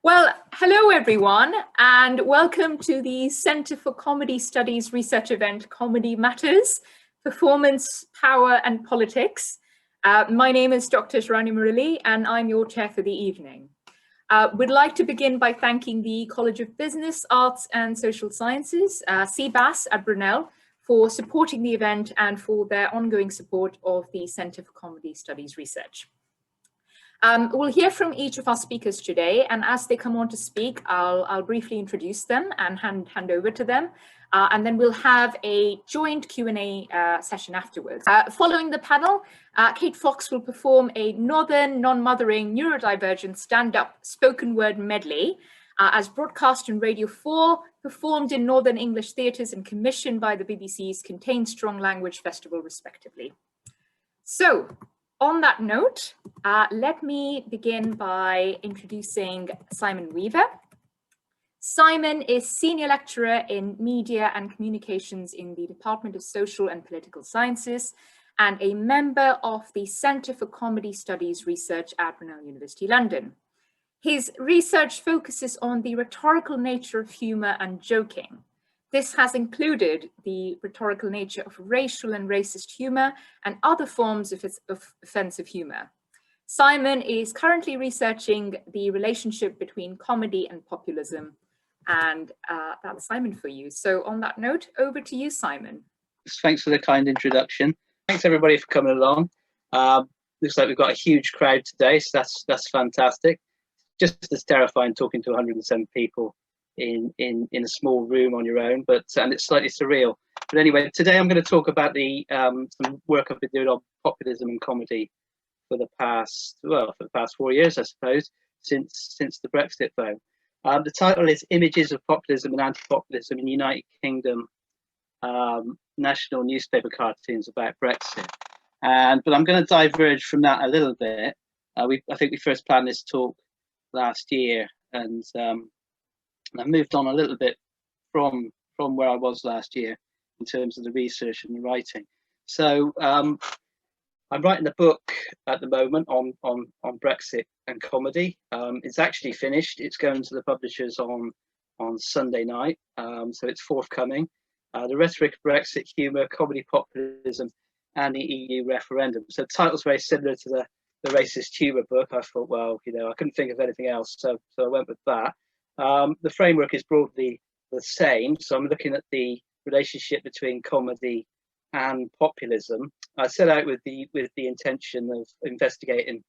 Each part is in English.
Well, hello everyone, and welcome to the Centre for Comedy Studies research event, Comedy Matters, Performance, Power and Politics. My name is Dr Sharanya Murali, and I'm your chair for the evening. We'd like to begin by thanking the College of Business, Arts and Social Sciences, CBAS at Brunel, for supporting the event and for their ongoing support of the Centre for Comedy Studies research. We'll hear from each of our speakers today, and as they come on to speak, I'll briefly introduce them and hand over to them, and then we'll have a joint Q&A session afterwards. Following the panel, Kate Fox will perform a Northern Non-Mothering Neurodivergent stand-up spoken word medley as broadcast on Radio 4, performed in Northern English theatres and commissioned by the BBC's Contain Strong Language Festival, respectively. So, on that note, let me begin by introducing Simon Weaver. Simon is Senior Lecturer in Media and Communications in the Department of Social and Political Sciences and a member of the Centre for Comedy Studies Research at Brunel University, London. His research focuses on the rhetorical nature of humour and joking. This has included the rhetorical nature of racial and racist humour and other forms of offensive humour. Simon is currently researching the relationship between comedy and populism, and that's Simon for you. So on that note, over to you, Simon. Thanks for the kind introduction. Thanks everybody for coming along. Looks like we've got a huge crowd today, so that's fantastic. Just as terrifying talking to 107 people in a small room on your own, and it's slightly surreal. But anyway, today I'm going to talk about the some work I've been doing on populism and comedy for the past 4 years, I suppose, since the Brexit vote. The title is Images of Populism and Anti-Populism in United Kingdom National Newspaper Cartoons about Brexit. But I'm going to diverge from that a little bit. I think we first planned this talk last year, and I've moved on a little bit from where I was last year in terms of the research and the writing. So I'm writing a book at the moment on Brexit and comedy. It's actually finished. It's going to the publishers on Sunday night, so it's forthcoming. The Rhetoric of Brexit, Humour, Comedy, Populism, and the EU Referendum. So the title's very similar to the Racist Humour book. I thought, well, I couldn't think of anything else, so I went with that. The framework is broadly the same, so I'm looking at the relationship between comedy and populism. I set out with the intention of investigating,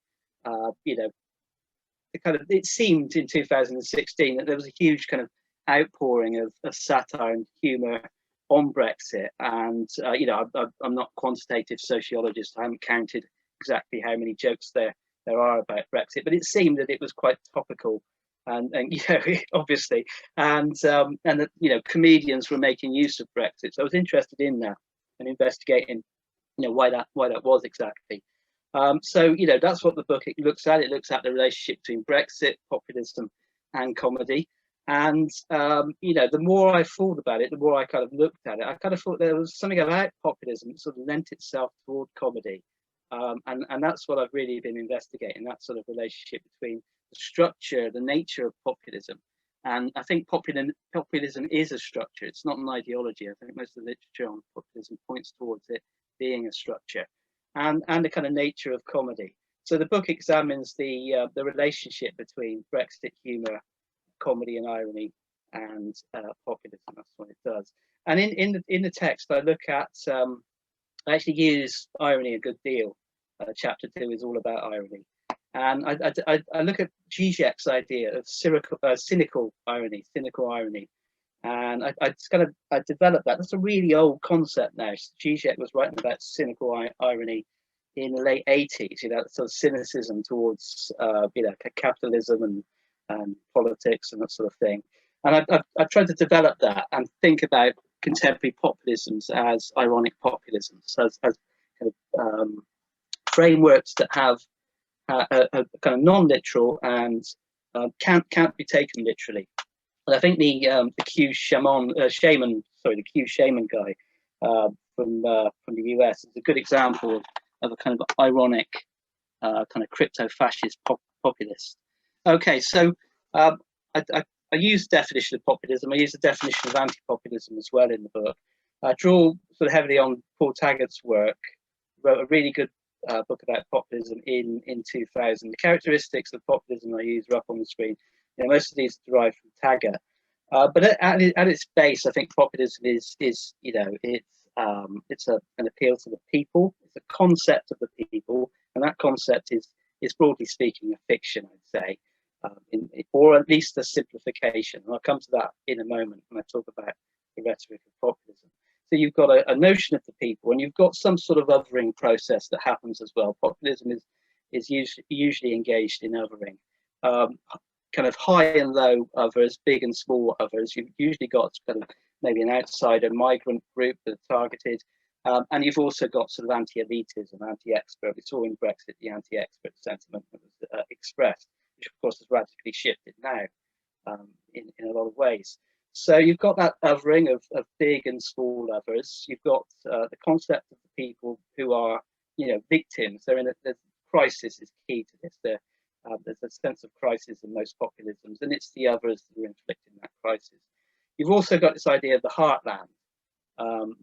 it seemed in 2016 that there was a huge kind of outpouring of satire and humour on Brexit, and I'm not a quantitative sociologist. I haven't counted exactly how many jokes there are about Brexit, but it seemed that it was quite topical. And obviously, and that comedians were making use of Brexit. So I was interested in that and investigating, why that was exactly. So that's what the book looks at. It looks at the relationship between Brexit, populism, and comedy. And the more I thought about it, the more I kind of looked at it. I kind of thought there was something about populism that sort of lent itself toward comedy, and that's what I've really been investigating. That sort of relationship between the structure, the nature of populism. And I think populism is a structure. It's not an ideology. I think most of the literature on populism points towards it being a structure, and the kind of nature of comedy. So the book examines the relationship between Brexit humour, comedy and irony, and populism. That's what it does. And in the text, I look at I actually use irony a good deal. Chapter 2 is all about irony. And I look at Zizek's idea of cynical irony, and I developed that. That's a really old concept now. Zizek was writing about cynical irony in the late 80s. Sort of cynicism towards capitalism and politics and that sort of thing. And I've tried to develop that and think about contemporary populisms as ironic populisms, as kind of frameworks that have a kind of non-literal and can't be taken literally. And I think the Shaman guy from the US is a good example of a kind of ironic kind of crypto-fascist populist. Okay, so I use the definition of populism. I use the definition of anti-populism as well in the book. I draw sort of heavily on Paul Taggart's work. Wrote a really good book about populism in 2000. The characteristics of populism I use are up on the screen. You know, most of these are derived from Taggart. But at its base, I think populism is you know, it's an appeal to the people. It's a concept of the people, and that concept is broadly speaking a fiction, I'd say, or at least a simplification. And I'll come to that in a moment when I talk about the rhetoric of populism. So you've got a notion of the people, and you've got some sort of othering process that happens as well. Populism is usually engaged in othering. Kind of high and low others, big and small others. You've usually got kind of maybe an outsider migrant group that are targeted, and you've also got sort of anti-elitism, anti-expert. We saw in Brexit the anti-expert sentiment that was expressed, which of course has radically shifted now in a lot of ways. So you've got that othering of big and small others. You've got the concept of the people who are, you know, victims. They're in the crisis is key to this. There's a sense of crisis in most populisms, and it's the others that are inflicting that crisis. You've also got this idea of the heartland,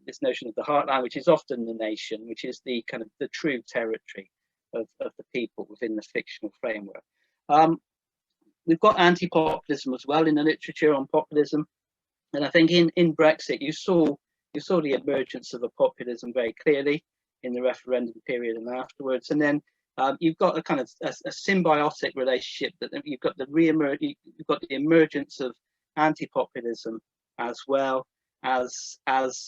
this notion of the heartland, which is often the nation, which is the kind of the true territory of the people within the fictional framework. We've got anti-populism as well in the literature on populism. And I think in Brexit, you saw the emergence of a populism very clearly in the referendum period and afterwards. And then you've got a kind of a symbiotic relationship that you've got the emergence of anti-populism as well as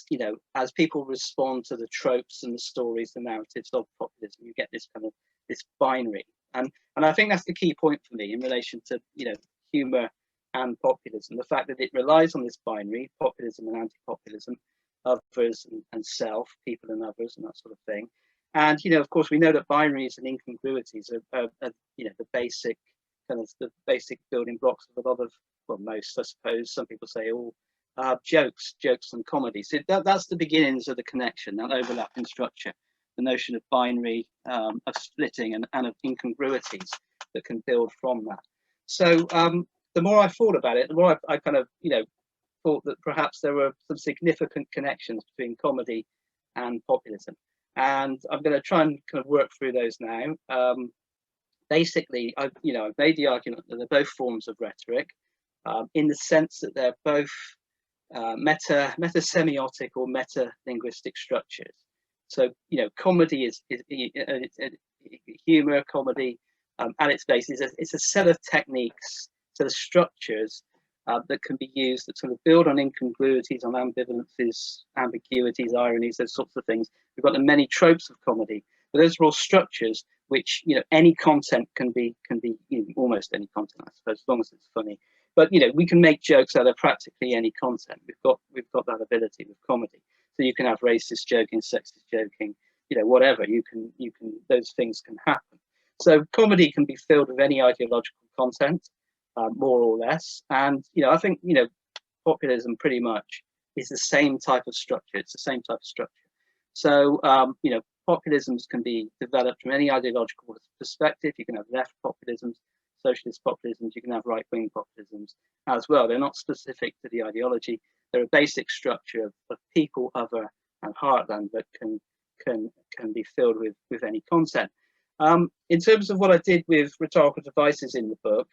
you know, as people respond to the tropes and the stories, the narratives of populism. You get this kind of this binary, and I think that's the key point for me in relation to, you know, humour and populism, the fact that it relies on this binary, populism and anti-populism, others and self, people and others, and that sort of thing. And, you know, of course, we know that binaries and incongruities are you know, the basic building blocks of a lot of, well, most, I suppose, some people say all, jokes and comedy. So that's the beginnings of the connection, that overlap in structure, the notion of binary, of splitting and of incongruities that can build from that. So the more I thought about it, the more I kind of, you know, thought that perhaps there were some significant connections between comedy and populism. And I'm going to try and kind of work through those now. Basically, I've made the argument that they're both forms of rhetoric, in the sense that they're both meta-semiotic or meta-linguistic structures. So, you know, comedy is humor, comedy, at its base it's a set of techniques, set of structures that can be used that sort of build on incongruities, on ambivalences, ambiguities, ironies, those sorts of things. We've got the many tropes of comedy, but those are all structures which, you know, any content can be you know, almost any content, I suppose, as long as it's funny. But, you know, we can make jokes out of practically any content. We've got that ability with comedy. So you can have racist joking, sexist joking, you know, whatever. You can those things can happen. So comedy can be filled with any ideological content, more or less. And, you know, I think, you know, populism pretty much is the same type of structure. It's the same type of structure. So, you know, populisms can be developed from any ideological perspective. You can have left populisms, socialist populisms, you can have right-wing populisms as well. They're not specific to the ideology. They're a basic structure of people, other, and heartland that can be filled with any content. In terms of what I did with rhetorical devices in the book,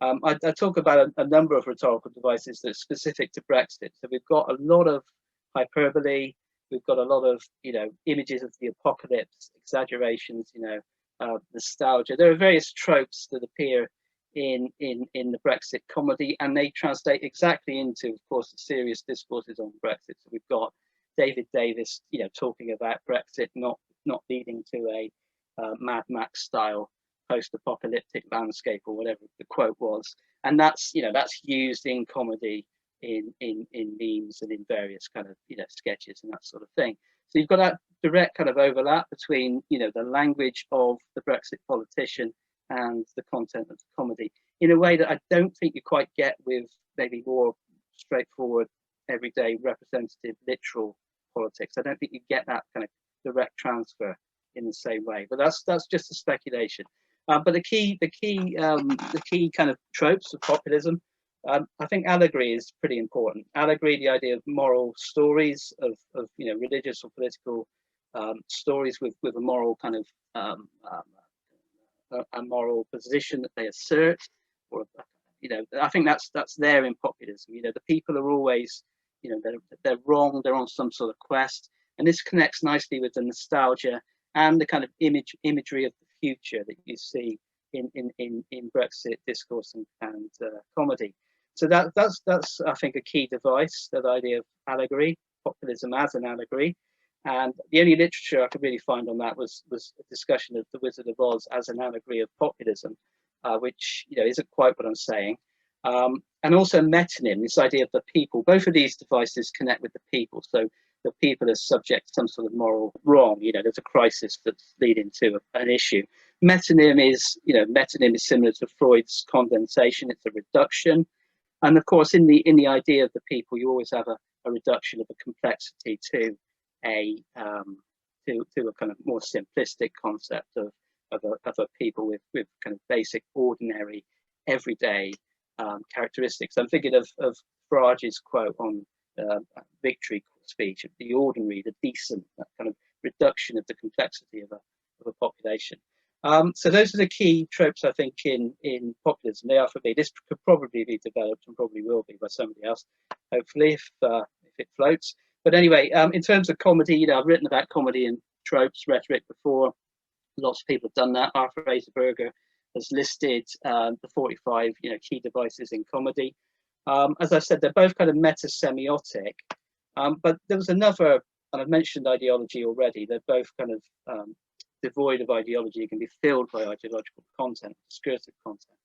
I talk about a number of rhetorical devices that are specific to Brexit. So we've got a lot of hyperbole, we've got a lot of, you know, images of the apocalypse, exaggerations, you know, nostalgia. There are various tropes that appear in the Brexit comedy, and they translate exactly into, of course, the serious discourses on Brexit. So we've got David Davis, you know, talking about Brexit not leading to a Mad Max style post-apocalyptic landscape, or whatever the quote was, and that's, you know, that's used in comedy, in memes, and in various kind of, you know, sketches and that sort of thing. So you've got that direct kind of overlap between, you know, the language of the Brexit politician and the content of the comedy, in a way that I don't think you quite get with maybe more straightforward, everyday, representative, literal politics. I don't think you get that kind of direct transfer in the same way. But that's just a speculation. But the key kind of tropes of populism I think allegory is pretty important. Allegory, the idea of moral stories, of religious or political stories with a moral kind of a moral position that they assert, or I think that's there in populism. The people are always, they're wrong, they're on some sort of quest, and this connects nicely with the nostalgia and the kind of imagery of the future that you see in Brexit discourse and comedy. So that's I think a key device, that idea of allegory, populism as an allegory. And the only literature I could really find on that was a discussion of The Wizard of Oz as an allegory of populism, which isn't quite what I'm saying. And also metonym, this idea of the people. Both of these devices connect with the people. So the people are subject to some sort of moral wrong. There's a crisis that's leading to an issue. Metonym is similar to Freud's condensation. It's a reduction. And of course, in the idea of the people, you always have a reduction of a complexity to a kind of more simplistic concept of a people with kind of basic, ordinary, everyday characteristics. I'm thinking of Farage's quote on victory speech, of the ordinary, the decent, that kind of reduction of the complexity of a population. So those are the key tropes, I think, in populism. They are for me. This could probably be developed, and probably will be, by somebody else, hopefully, if it floats. But anyway, in terms of comedy, I've written about comedy and tropes, rhetoric before. Lots of people have done that. Arthur Aserberger has listed the 45 key devices in comedy. As I said, they're both kind of meta-semiotic. But there was another, and I've mentioned ideology already. They're both kind of devoid of ideology. It can be filled by ideological content, discursive content.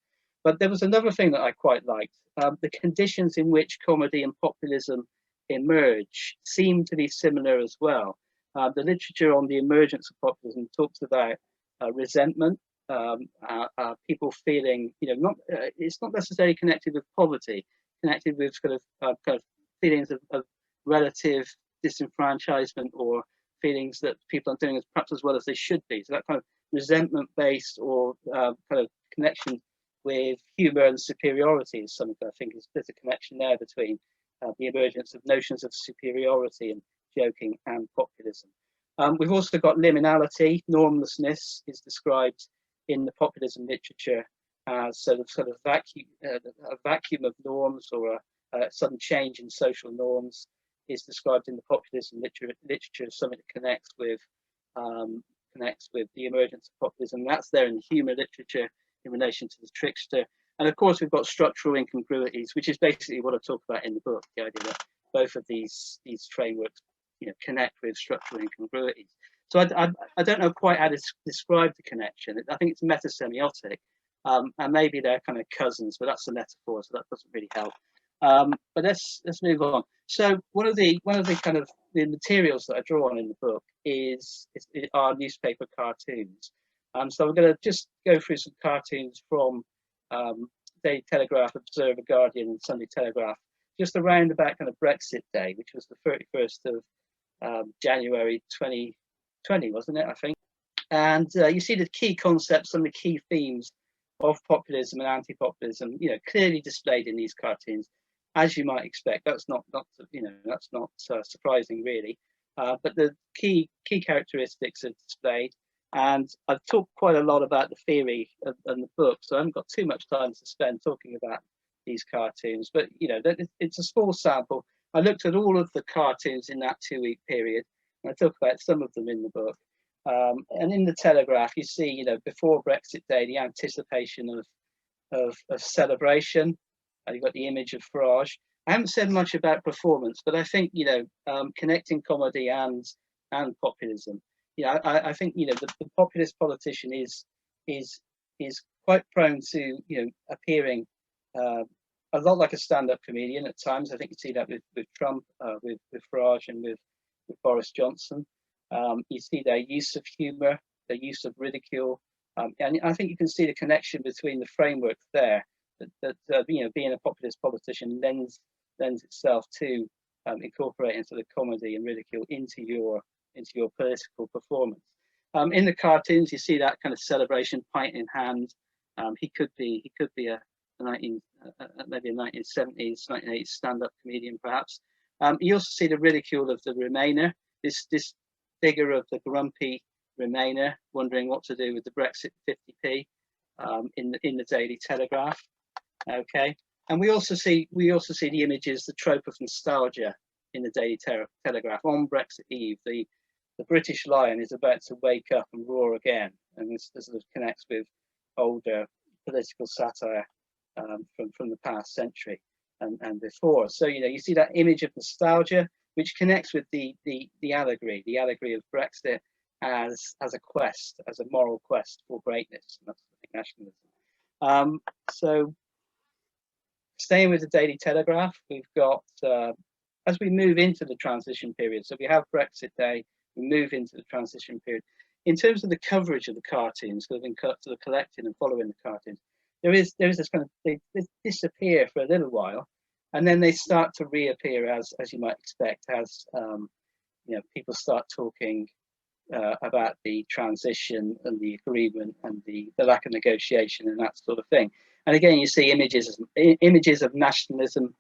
But there was another thing that I quite liked. The conditions in which comedy and populism emerge seem to be similar as well. The literature on the emergence of populism talks about resentment, people feeling, it's not necessarily connected with poverty, connected with kind of feelings of relative disenfranchisement, or feelings that people aren't doing perhaps as well as they should be. So that kind of resentment-based or kind of connection with humour and superiority is something that I think there's a connection there between the emergence of notions of superiority and joking and populism. We've also got liminality. Normlessness is described in the populism literature as sort of a vacuum of norms, or a sudden change in social norms is described in the populism literature as something that connects with the emergence of populism. That's there in the humour literature in relation to the trickster. And of course, we've got structural incongruities, which is basically what I talk about in the book, the idea that both of these frameworks connect with structural incongruities. So I don't know quite how to describe the connection. I think it's meta-semiotic, and maybe they're kind of cousins, but that's a metaphor, so that doesn't really help. But let's move on. So one of the kind of the materials that I draw on in the book are newspaper cartoons. So I'm going to just go through some cartoons from Daily Telegraph, Observer, Guardian, and Sunday Telegraph, just around about kind of Brexit Day, which was the 31st of January 2020, wasn't it, I think? And you see the key concepts and the key themes of populism and anti-populism, clearly displayed in these cartoons, as you might expect. That's not surprising, really. But the key characteristics are displayed. And I've talked quite a lot about the theory and the book, so I haven't got too much time to spend talking about these cartoons. But it's a small sample. I looked at all of the cartoons in that 2-week period, and I talk about some of them in the book. And in the Telegraph, you see, before Brexit Day, the anticipation of celebration. You've got the image of Farage. I haven't said much about performance, but I think connecting comedy and populism. I think the populist politician is quite prone to appearing a lot like a stand-up comedian at times. I think you see that with Trump, with Farage, and with Boris Johnson. You see their use of humour, their use of ridicule, and I think you can see the connection between the framework there. That being a populist politician lends itself to incorporating sort of comedy and ridicule into your political performance. In the cartoons, you see that kind of celebration, pint in hand. He could be a maybe a 1970s, 1980s stand-up comedian, perhaps. You also see the ridicule of the Remainer, this figure of the grumpy Remainer, wondering what to do with the Brexit 50p in the Daily Telegraph. Okay, and we also see the images, the trope of nostalgia in the Daily Telegraph on Brexit Eve. The British lion is about to wake up and roar again, and this sort of connects with older political satire from the past century and before. So you see that image of nostalgia, which connects with the allegory of Brexit as a quest, as a moral quest for greatness, and that's nationalism. So staying with the Daily Telegraph, we've got as we move into the transition period. So we have Brexit Day, we move into the transition period. In terms of the coverage of the cartoons, sort of collecting and following the cartoons, there is this kind of, they disappear for a little while, and then they start to reappear as you might expect, as people start talking about the transition and the agreement and the lack of negotiation and that sort of thing. And again, you see images of nationalism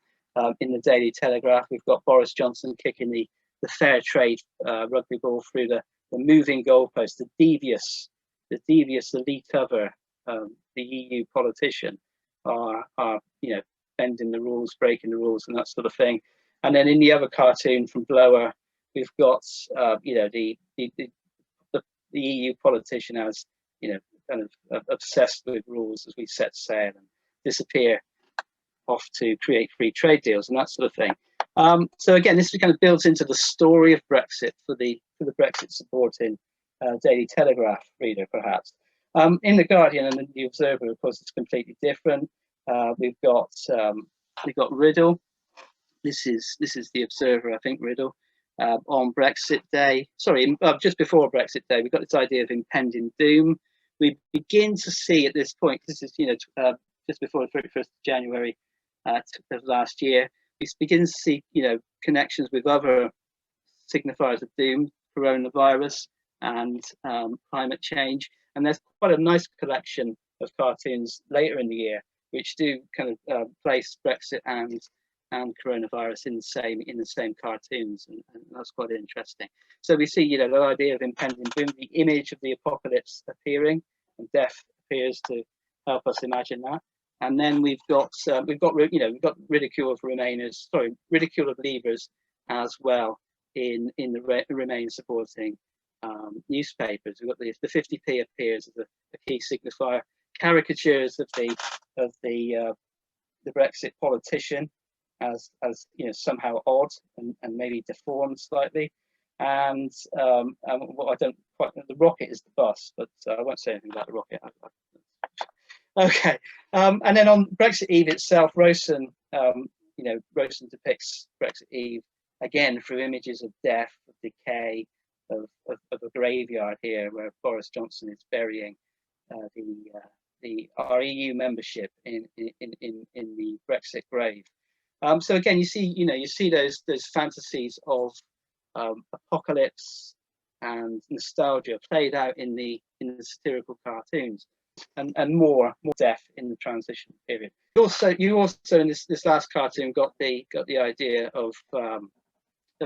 in the Daily Telegraph. We've got Boris Johnson kicking the fair trade rugby ball through the moving goalpost, the devious elite other, the EU politician are bending the rules, breaking the rules, and that sort of thing. And then in the other cartoon from Blower, we've got the EU politician as kind of obsessed with rules as we set sail and disappear off to create free trade deals and that sort of thing. So again, this kind of builds into the story of Brexit for the Brexit supporting Daily Telegraph reader, perhaps. In the Guardian and the Observer, of course, it's completely different. We've got Riddle. This is the Observer, I think. Riddle on Brexit Day. Sorry, just before Brexit Day, we've got this idea of impending doom. We begin to see at this point, this is just before the 31st of January of last year, we begin to see connections with other signifiers of doom, coronavirus and climate change. And there's quite a nice collection of cartoons later in the year which do kind of place Brexit and coronavirus in the same cartoons, and that's quite interesting. So we see the idea of impending doom, the image of the apocalypse appearing, and death appears to help us imagine that. And then we've got ridicule of Remainers, ridicule of Leavers as well in the Remain supporting newspapers. We've got the 50p appears as a key signifier. Caricatures of the Brexit politician as somehow odd and maybe deformed slightly. And what I don't quite know, the rocket is the bus, but I won't say anything about the rocket. Okay, and then on Brexit Eve itself, Rosen depicts Brexit Eve again through images of death, of decay, of a graveyard here where Boris Johnson is burying our EU membership in the Brexit grave. So again, you see those fantasies of apocalypse and nostalgia played out in the satirical cartoons, and more death in the transition period. You also in this last cartoon got the idea of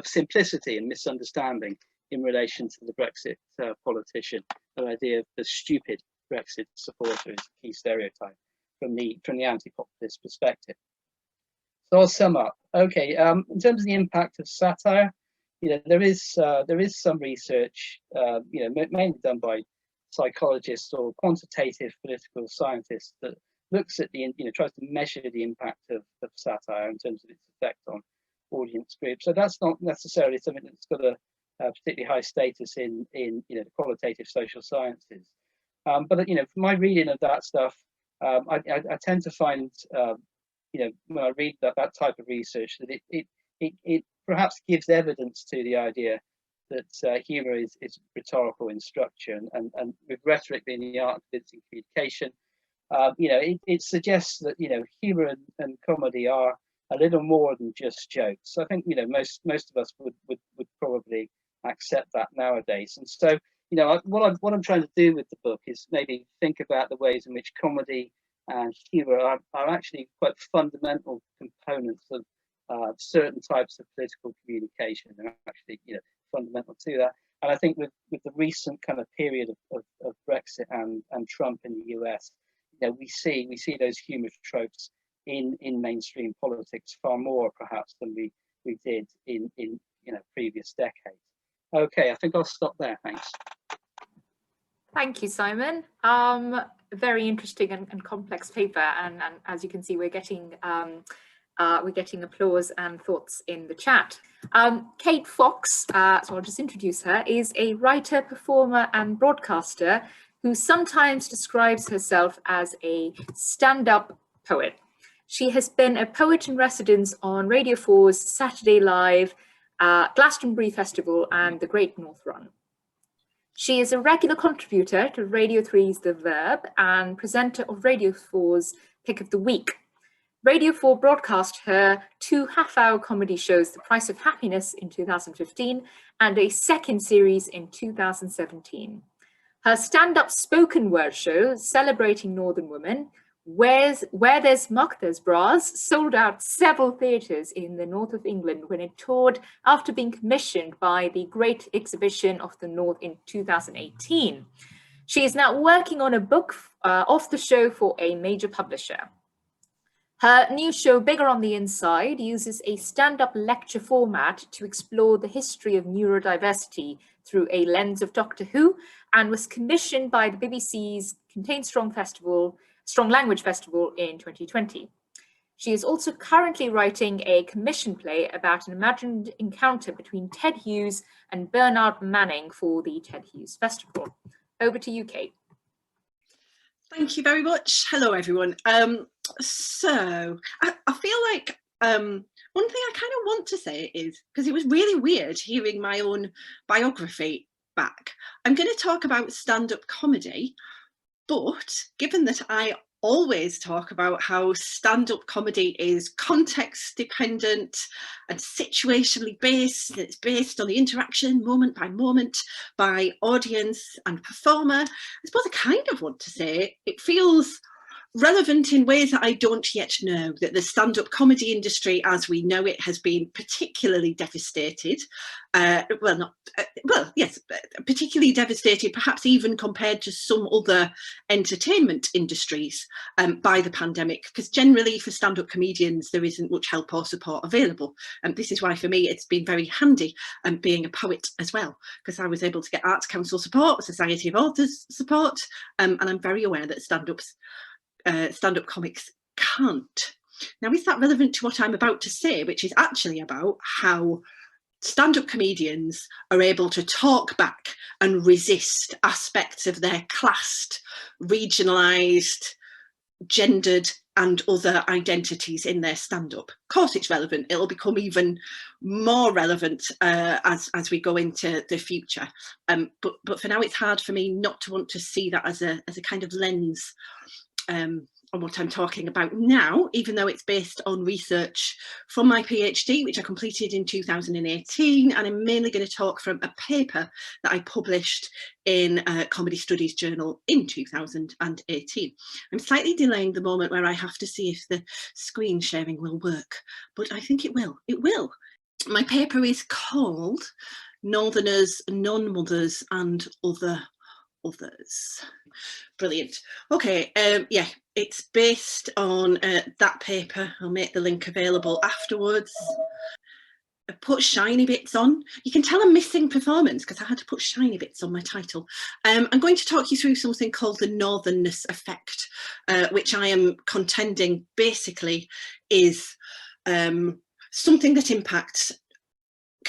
simplicity and misunderstanding in relation to the Brexit politician. The idea of the stupid Brexit supporter is a key stereotype from the anti-populist perspective. So I'll sum up. Okay, in terms of the impact of satire, there is some research, mainly done by psychologists or quantitative political scientists that looks at tries to measure the impact of satire in terms of its effect on audience groups. So that's not necessarily something that's got a particularly high status in the qualitative social sciences. But from my reading of that stuff, I tend to find when I read that type of research that it perhaps gives evidence to the idea that humour is rhetorical in structure, and with rhetoric being the art of convincing communication, it suggests that humour and comedy are a little more than just jokes. I think most of us would probably accept that nowadays. And so what I'm trying to do with the book is maybe think about the ways in which comedy and humour are actually quite fundamental components of certain types of political communication. They're actually, fundamental to that. And I think with the recent kind of period of Brexit and Trump in the US, we see those humour tropes in mainstream politics far more perhaps than we did in previous decades. Okay, I think I'll stop there. Thanks. Thank you, Simon. Very interesting and complex paper, and as you can see, we're getting applause and thoughts in the chat. Kate Fox, so I'll just introduce her, is a writer, performer, and broadcaster who sometimes describes herself as a stand-up poet. She has been a poet in residence on Radio 4's Saturday Live, Glastonbury Festival, and the Great North Run. She is a regular contributor to Radio 3's The Verb and presenter of Radio 4's Pick of the Week. Radio 4 broadcast her 2 half-hour comedy shows, The Price of Happiness in 2015 and a second series in 2017. Her stand-up spoken word show, Celebrating Northern Women, Where There's Muck, There's Bras, sold out several theatres in the north of England when it toured after being commissioned by the Great Exhibition of the North in 2018. She is now working on a book of the show for a major publisher. Her new show, Bigger on the Inside, uses a stand-up lecture format to explore the history of neurodiversity through a lens of Doctor Who, and was commissioned by the BBC's Contain Strong Language Festival in 2020. She is also currently writing a commission play about an imagined encounter between Ted Hughes and Bernard Manning for the Ted Hughes Festival. Over to you, Kate. Thank you very much. Hello, everyone. So I feel like one thing I kind of want to say is, because it was really weird hearing my own biography back, I'm going to talk about stand-up comedy, but given that I always talk about how stand-up comedy is context dependent and situationally based, it's based on the interaction moment by moment by audience and performer, I suppose I kind of want to say it feels relevant in ways that I don't yet know, that the stand-up comedy industry as we know it has been particularly devastated. Particularly devastated, perhaps even compared to some other entertainment industries by the pandemic, because generally for stand-up comedians there isn't much help or support available. And this is why for me it's been very handy being a poet as well, because I was able to get Arts Council support, Society of Authors support, and I'm very aware that stand-up comics can't. Now, is that relevant to what I'm about to say, which is actually about how stand-up comedians are able to talk back and resist aspects of their classed, regionalised, gendered and other identities in their stand-up? Of course it's relevant. It'll become even more relevant as we go into the future. But for now it's hard for me not to want to see that as a kind of lens on what I'm talking about now, even though it's based on research from my PhD, which I completed in 2018, and I'm mainly going to talk from a paper that I published in Comedy Studies Journal in 2018. I'm slightly delaying the moment where I have to see if the screen sharing will work, but I think it will. It will. My paper is called Northerners, Non-Mothers and Others. Brilliant. Okay, yeah, it's based on that paper. I'll make the link available afterwards. I put shiny bits on. You can tell I'm missing performance because I had to put shiny bits on my title. I'm going to talk you through something called the northernness effect, which I am contending basically is something that impacts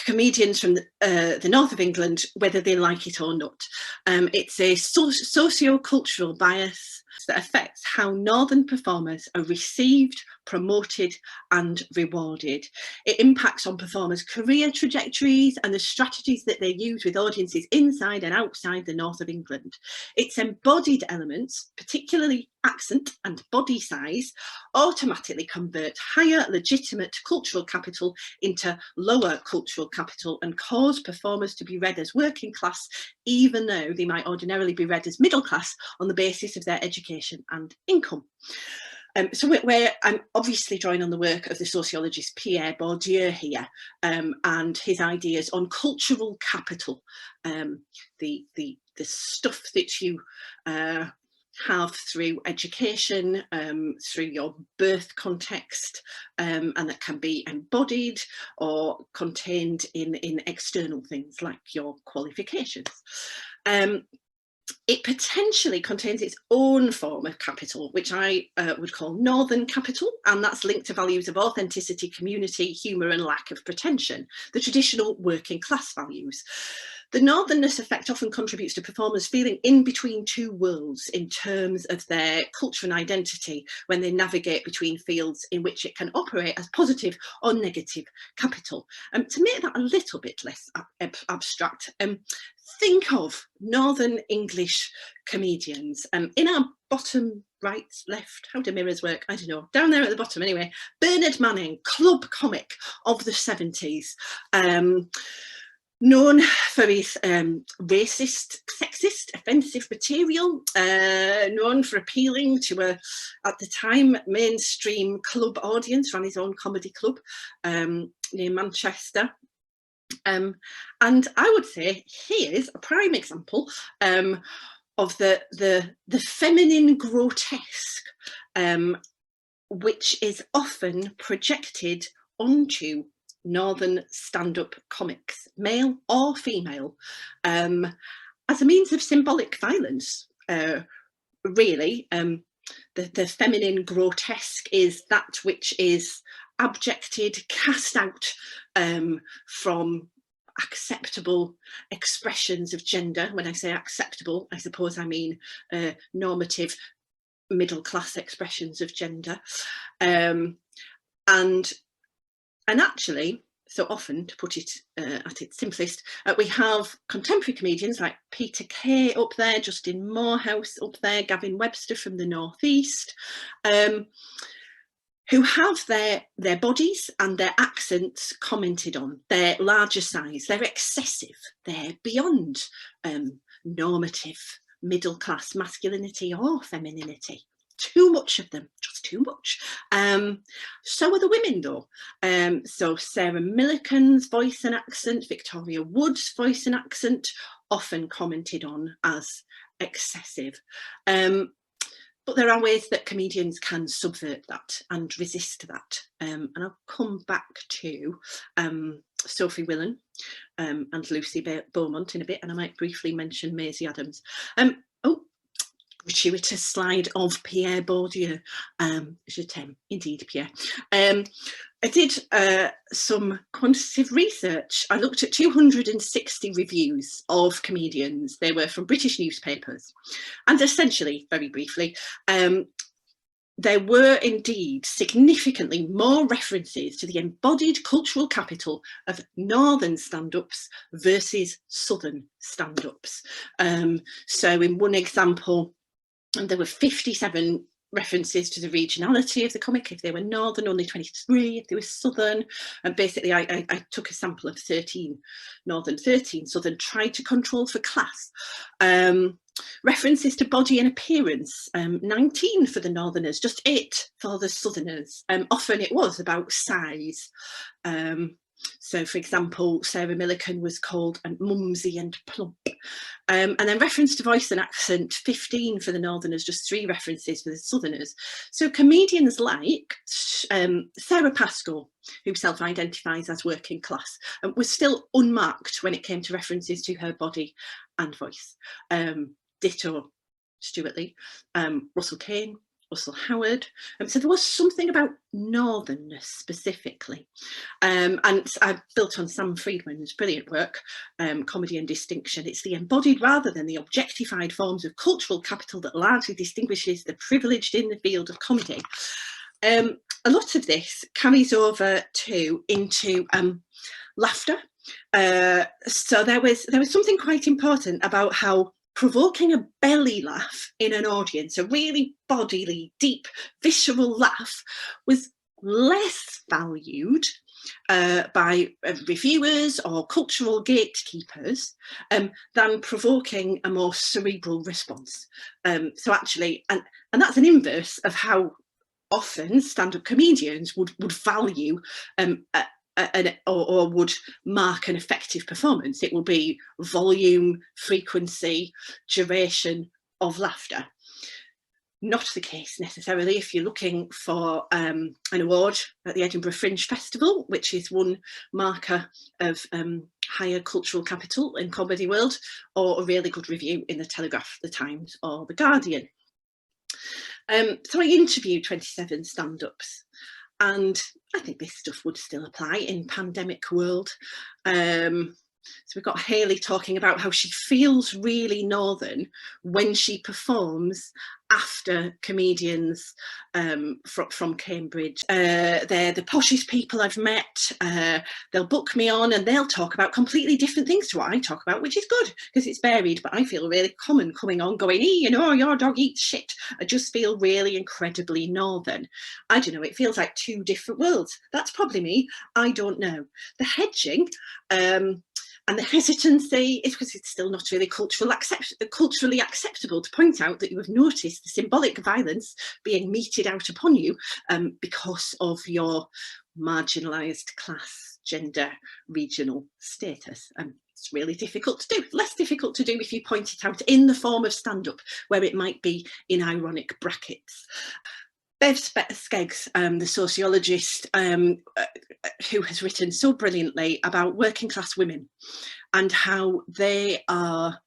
comedians from the north of England, whether they like it or not. It's a socio-cultural bias that affects how northern performers are received, promoted and rewarded. It impacts on performers' career trajectories and the strategies that they use with audiences inside and outside the north of England. Its embodied elements, particularly accent and body size, automatically convert higher legitimate cultural capital into lower cultural capital and cause performers to be read as working class, even though they might ordinarily be read as middle class on the basis of their education and income. So I'm obviously drawing on the work of the sociologist Pierre Bourdieu here, and his ideas on cultural capital, the stuff that you have through education, through your birth context, and that can be embodied or contained in external things like your qualifications. It potentially contains its own form of capital, which I would call northern capital, and that's linked to values of authenticity, community, humour and lack of pretension, the traditional working class values. The northernness effect often contributes to performers feeling in between two worlds in terms of their culture and identity when they navigate between fields in which it can operate as positive or negative capital. To make that a little bit less abstract, think of Northern English comedians. In our bottom right, left, how do mirrors work? I don't know, down there at the bottom anyway. Bernard Manning, club comic of the 70s. Known for his racist, sexist, offensive material, known for appealing to a, at the time, mainstream club audience, ran his own comedy club near Manchester. And I would say he is a prime example of the feminine grotesque, which is often projected onto Northern stand-up comics, male or female, as a means of symbolic violence. Really, the feminine grotesque is that which is abjected, cast out from acceptable expressions of gender. When I say acceptable, I suppose I mean normative middle-class expressions of gender. And actually, so often, to put it at its simplest, we have contemporary comedians like Peter Kay up there, Justin Morehouse up there, Gavin Webster from the Northeast, who have their bodies and their accents commented on. They're larger size, they're excessive, they're beyond normative middle-class masculinity or femininity. Too much of them, just too much. So are the women though. So Sarah Millican's voice and accent, Victoria Wood's voice and accent, often commented on as excessive. But there are ways that comedians can subvert that and resist that. And I'll come back to Sophie Willan and Lucy Beaumont in a bit, and I might briefly mention Maisie Adams. Gratuitous slide of Pierre Bourdieu. Je t'aime, indeed, Pierre. I did some quantitative research. I looked at 260 reviews of comedians. They were from British newspapers. And essentially, very briefly, there were indeed significantly more references to the embodied cultural capital of northern stand-ups versus southern stand-ups. So in one example, and there were 57 references to the regionality of the comic. If they were northern, only 23 if they were southern. And basically I took a sample of 13 northern, 13 southern, tried to control for class. References to body and appearance, 19 for the northerners, just 8 for the southerners. Often it was about size. So, for example, Sarah Millican was called mumsy and plump. And then reference to voice and accent, 15 for the northerners, just 3 references for the southerners. So comedians like Sarah Pascoe, who self-identifies as working class, was still unmarked when it came to references to her body and voice. Ditto Stuart Lee, Russell Kane, Russell Howard. So there was something about northernness specifically. And I built on Sam Friedman's brilliant work, Comedy and Distinction. It's the embodied rather than the objectified forms of cultural capital that largely distinguishes the privileged in the field of comedy. A lot of this carries over into laughter. So there was something quite important about how provoking a belly laugh in an audience, a really bodily, deep, visceral laugh, was less valued by reviewers or cultural gatekeepers than provoking a more cerebral response. So actually, and that's an inverse of how often stand-up comedians would value or would mark an effective performance. It will be volume, frequency, duration of laughter. Not the case necessarily if you're looking for an award at the Edinburgh Fringe Festival, which is one marker of higher cultural capital in comedy world, or a really good review in the Telegraph, the Times or the Guardian. So I interviewed 27 stand-ups, and I think this stuff would still apply in pandemic world. So we've got Hayley talking about how she feels really northern when she performs after comedians from Cambridge. They're the poshest people I've met. They'll book me on and they'll talk about completely different things to what I talk about, which is good because it's varied, but I feel really common coming on going, hey, you know, your dog eats shit. I just feel really incredibly northern. I don't know, it feels like two different worlds. That's probably me. I don't know. The hedging, and the hesitancy is because it's still not really culturally acceptable to point out that you have noticed the symbolic violence being meted out upon you because of your marginalised class, gender, regional status. It's really difficult to do, less difficult to do if you point it out in the form of stand-up, where it might be in ironic brackets. Bev Skeggs, the sociologist who has written so brilliantly about working class women and how they are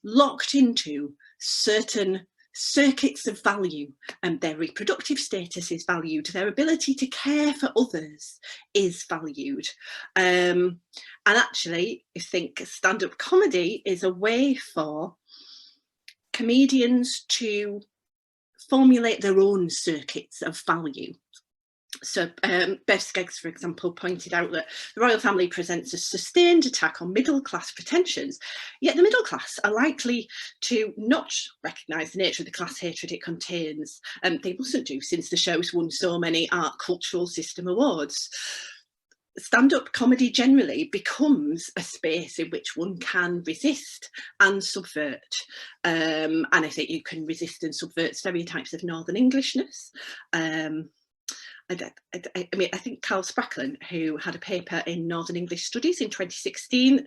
locked into certain circuits of value, and their reproductive status is valued, their ability to care for others is valued. And actually, I think stand-up comedy is a way for comedians to formulate their own circuits of value. So Bev Skeggs, for example, pointed out that the royal family presents a sustained attack on middle class pretensions, yet the middle class are likely to not recognise the nature of the class hatred it contains. They mustn't do, since the show's won so many art cultural system awards. Stand-up comedy generally becomes a space in which one can resist and subvert. And I think you can resist and subvert stereotypes of Northern Englishness. I mean, I think Carl Spracklin, who had a paper in Northern English Studies in 2016,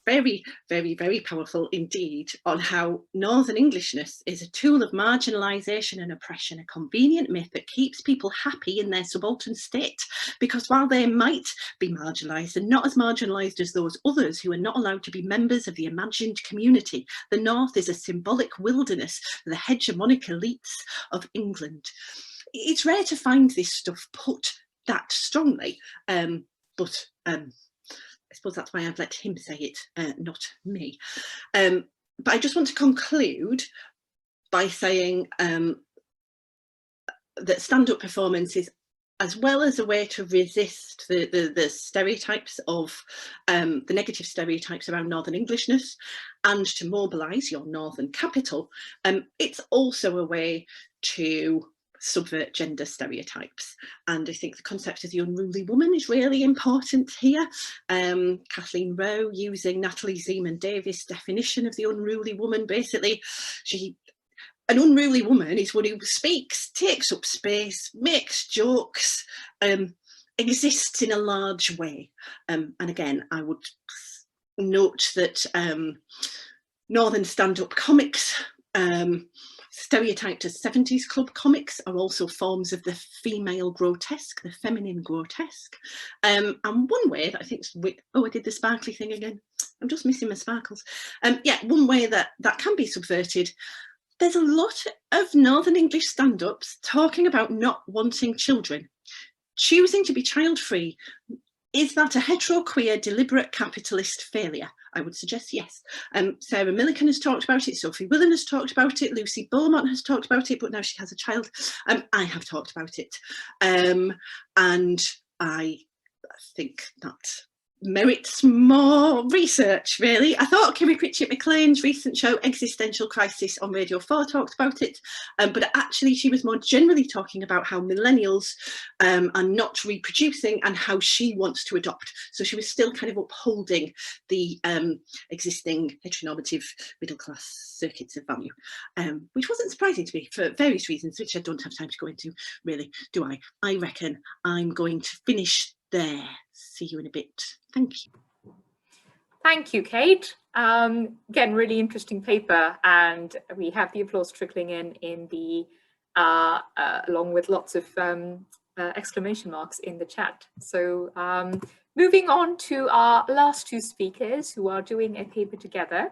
very, very, very powerful indeed on how Northern Englishness is a tool of marginalisation and oppression, a convenient myth that keeps people happy in their subaltern state. Because while they might be marginalised and not as marginalised as those others who are not allowed to be members of the imagined community, the North is a symbolic wilderness for the hegemonic elites of England. It's rare to find this stuff put that strongly, but I suppose that's why I've let him say it, not me. But I just want to conclude by saying that stand-up performance is, as well as a way to resist the stereotypes of the negative stereotypes around Northern Englishness and to mobilise your Northern capital, it's also a way to subvert gender stereotypes. And I think the concept of the unruly woman is really important here. Kathleen Rowe, using Natalie Zeman-Davis' definition of the unruly woman, basically, an unruly woman is one who speaks, takes up space, makes jokes, exists in a large way. And again, I would note that Northern stand-up comics, stereotyped as 70s club comics, are also forms of the female grotesque, the feminine grotesque. And one way that I think, oh, I did the sparkly thing again. I'm just missing my sparkles. Yeah, one way that can be subverted. There's a lot of Northern English stand-ups talking about not wanting children, choosing to be child-free. Is that a hetero-queer deliberate capitalist failure? I would suggest yes. Sarah Millican has talked about it, Sophie Willan has talked about it, Lucy Beaumont has talked about it, but now she has a child. I have talked about it. And I think that merits more research, really. I thought Kimmy Pritchett-McLean's recent show Existential Crisis on Radio 4 talked about it, but actually she was more generally talking about how millennials are not reproducing and how she wants to adopt. So she was still kind of upholding the existing heteronormative middle class circuits of value, which wasn't surprising to me for various reasons, which I don't have time to go into, really, do I? I reckon I'm going to finish there. See you in a bit. Thank you. Thank you, Kate. Again, really interesting paper, and we have the applause trickling in the along with lots of exclamation marks in the chat. So moving on to our last two speakers who are doing a paper together.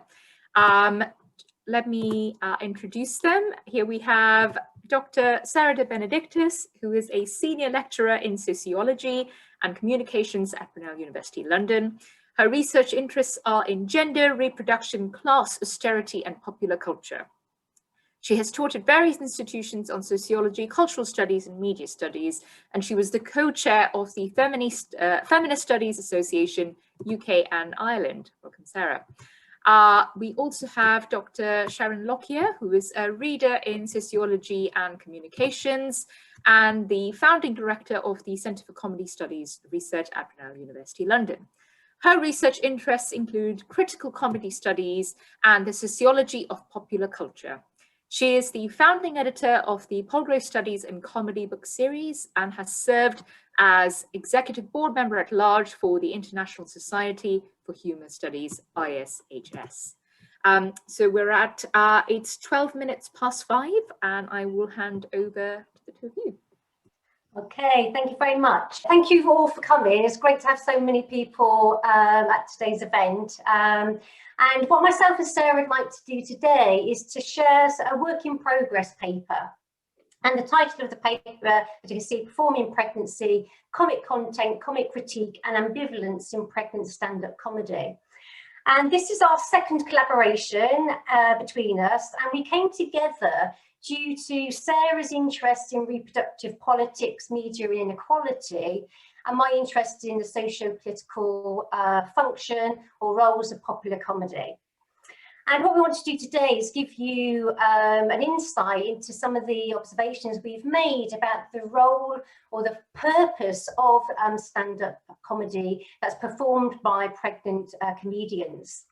Let me introduce them. Here we have Dr. Sara de Benedictis, who is a senior lecturer in sociology and communications at Brunel University, London. Her research interests are in gender, reproduction, class, austerity, and popular culture. She has taught at various institutions on sociology, cultural studies, and media studies, and she was the co-chair of the Feminist Studies Association, UK and Ireland. Welcome, Sarah. We also have Dr. Sharon Lockyer, who is a reader in sociology and communications and the founding director of the Centre for Comedy Studies Research at Brunel University, London. Her research interests include critical comedy studies and the sociology of popular culture. She is the founding editor of the Polgrove Studies and Comedy book series and has served as executive board member at large for the International Society for Humour Studies, ISHS. So we're at, it's 12 minutes past 5, and I will hand over to the two of you. Okay, thank you very much. Thank you all for coming. It's great to have so many people at today's event. And what myself and Sarah would like to do today is to share a work in progress paper. And the title of the paper, as you can see, Performing Pregnancy, Comic Content, Comic Critique and Ambivalence in Pregnant Stand-Up Comedy. And this is our second collaboration between us, and we came together due to Sarah's interest in reproductive politics, media and inequality, and my interest in the socio-political function or roles of popular comedy. And what we want to do today is give you an insight into some of the observations we've made about the role or the purpose of stand-up comedy that's performed by pregnant comedians.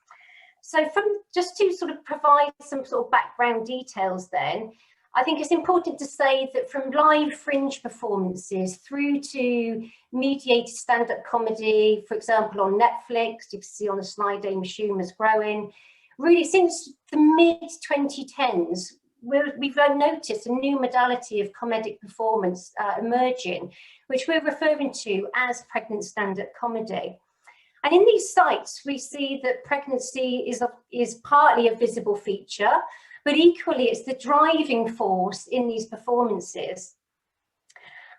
So just to sort of provide some sort of background details then, I think it's important to say that from live fringe performances through to mediated stand-up comedy, for example, on Netflix, you can see on the slide Amy Schumer's growing, really since the mid-2010s, we've noticed a new modality of comedic performance emerging, which we're referring to as pregnant stand-up comedy. And in these sites, we see that pregnancy is partly a visible feature, but equally it's the driving force in these performances.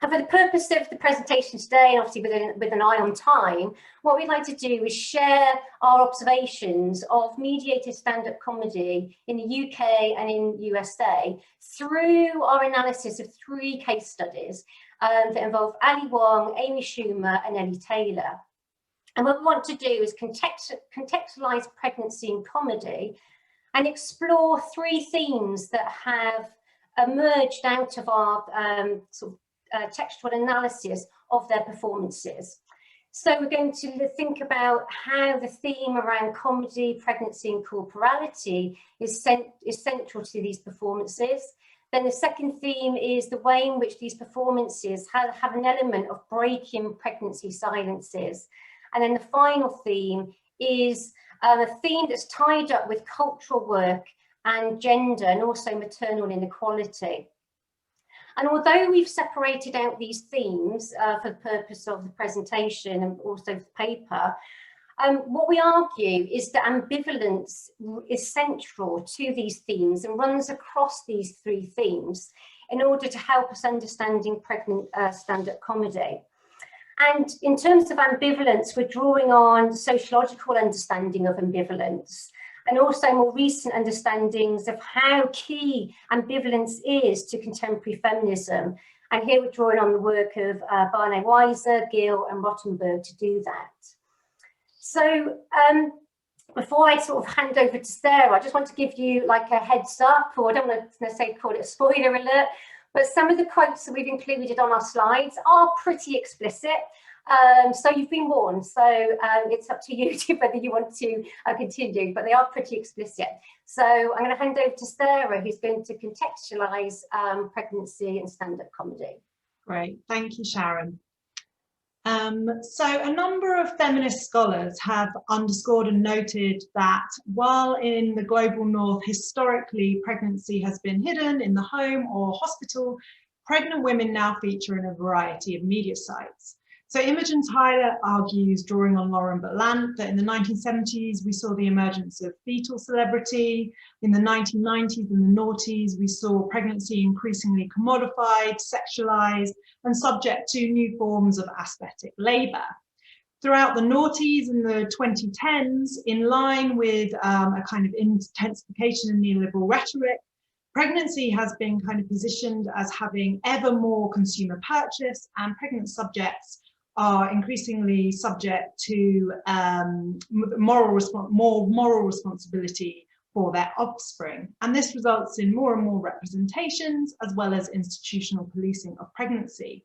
And for the purpose of the presentation today, and obviously with an eye on time, what we'd like to do is share our observations of mediated stand-up comedy in the UK and in USA through our analysis of 3 case studies that involve Ali Wong, Amy Schumer and Ellie Taylor. And what we want to do is contextualize pregnancy in comedy and explore 3 themes that have emerged out of our textual analysis of their performances. So we're going to think about how the theme around comedy, pregnancy and corporality is central to these performances. Then the second theme is the way in which these performances have an element of breaking pregnancy silences. And then the final theme is a theme that's tied up with cultural work and gender and also maternal inequality. And although we've separated out these themes for the purpose of the presentation and also the paper, what we argue is that ambivalence is central to these themes and runs across these 3 themes in order to help us understanding pregnant stand-up comedy. And in terms of ambivalence, we're drawing on sociological understanding of ambivalence, and also more recent understandings of how key ambivalence is to contemporary feminism. And here we're drawing on the work of Barnett-Weiser, Gill and Rottenberg to do that. So before I sort of hand over to Sarah, I just want to give you like a heads up, or I don't want to necessarily call it a spoiler alert, but some of the quotes that we've included on our slides are pretty explicit. So you've been warned, so it's up to you to whether you want to continue, but they are pretty explicit. So I'm going to hand over to Sara, who's going to contextualise pregnancy and stand-up comedy. Great, thank you, Sharon. So a number of feminist scholars have underscored and noted that while in the global north, historically, pregnancy has been hidden in the home or hospital, pregnant women now feature in a variety of media sites. So Imogen Tyler argues, drawing on Lauren Berlant, that in the 1970s, we saw the emergence of fetal celebrity. In the 1990s and the noughties, we saw pregnancy increasingly commodified, sexualized, and subject to new forms of aesthetic labor. Throughout the noughties and the 2010s, in line with a kind of intensification in neoliberal rhetoric, pregnancy has been kind of positioned as having ever more consumer purchase, and pregnant subjects are increasingly subject to more moral responsibility for their offspring. And this results in more and more representations, as well as institutional policing of pregnancy.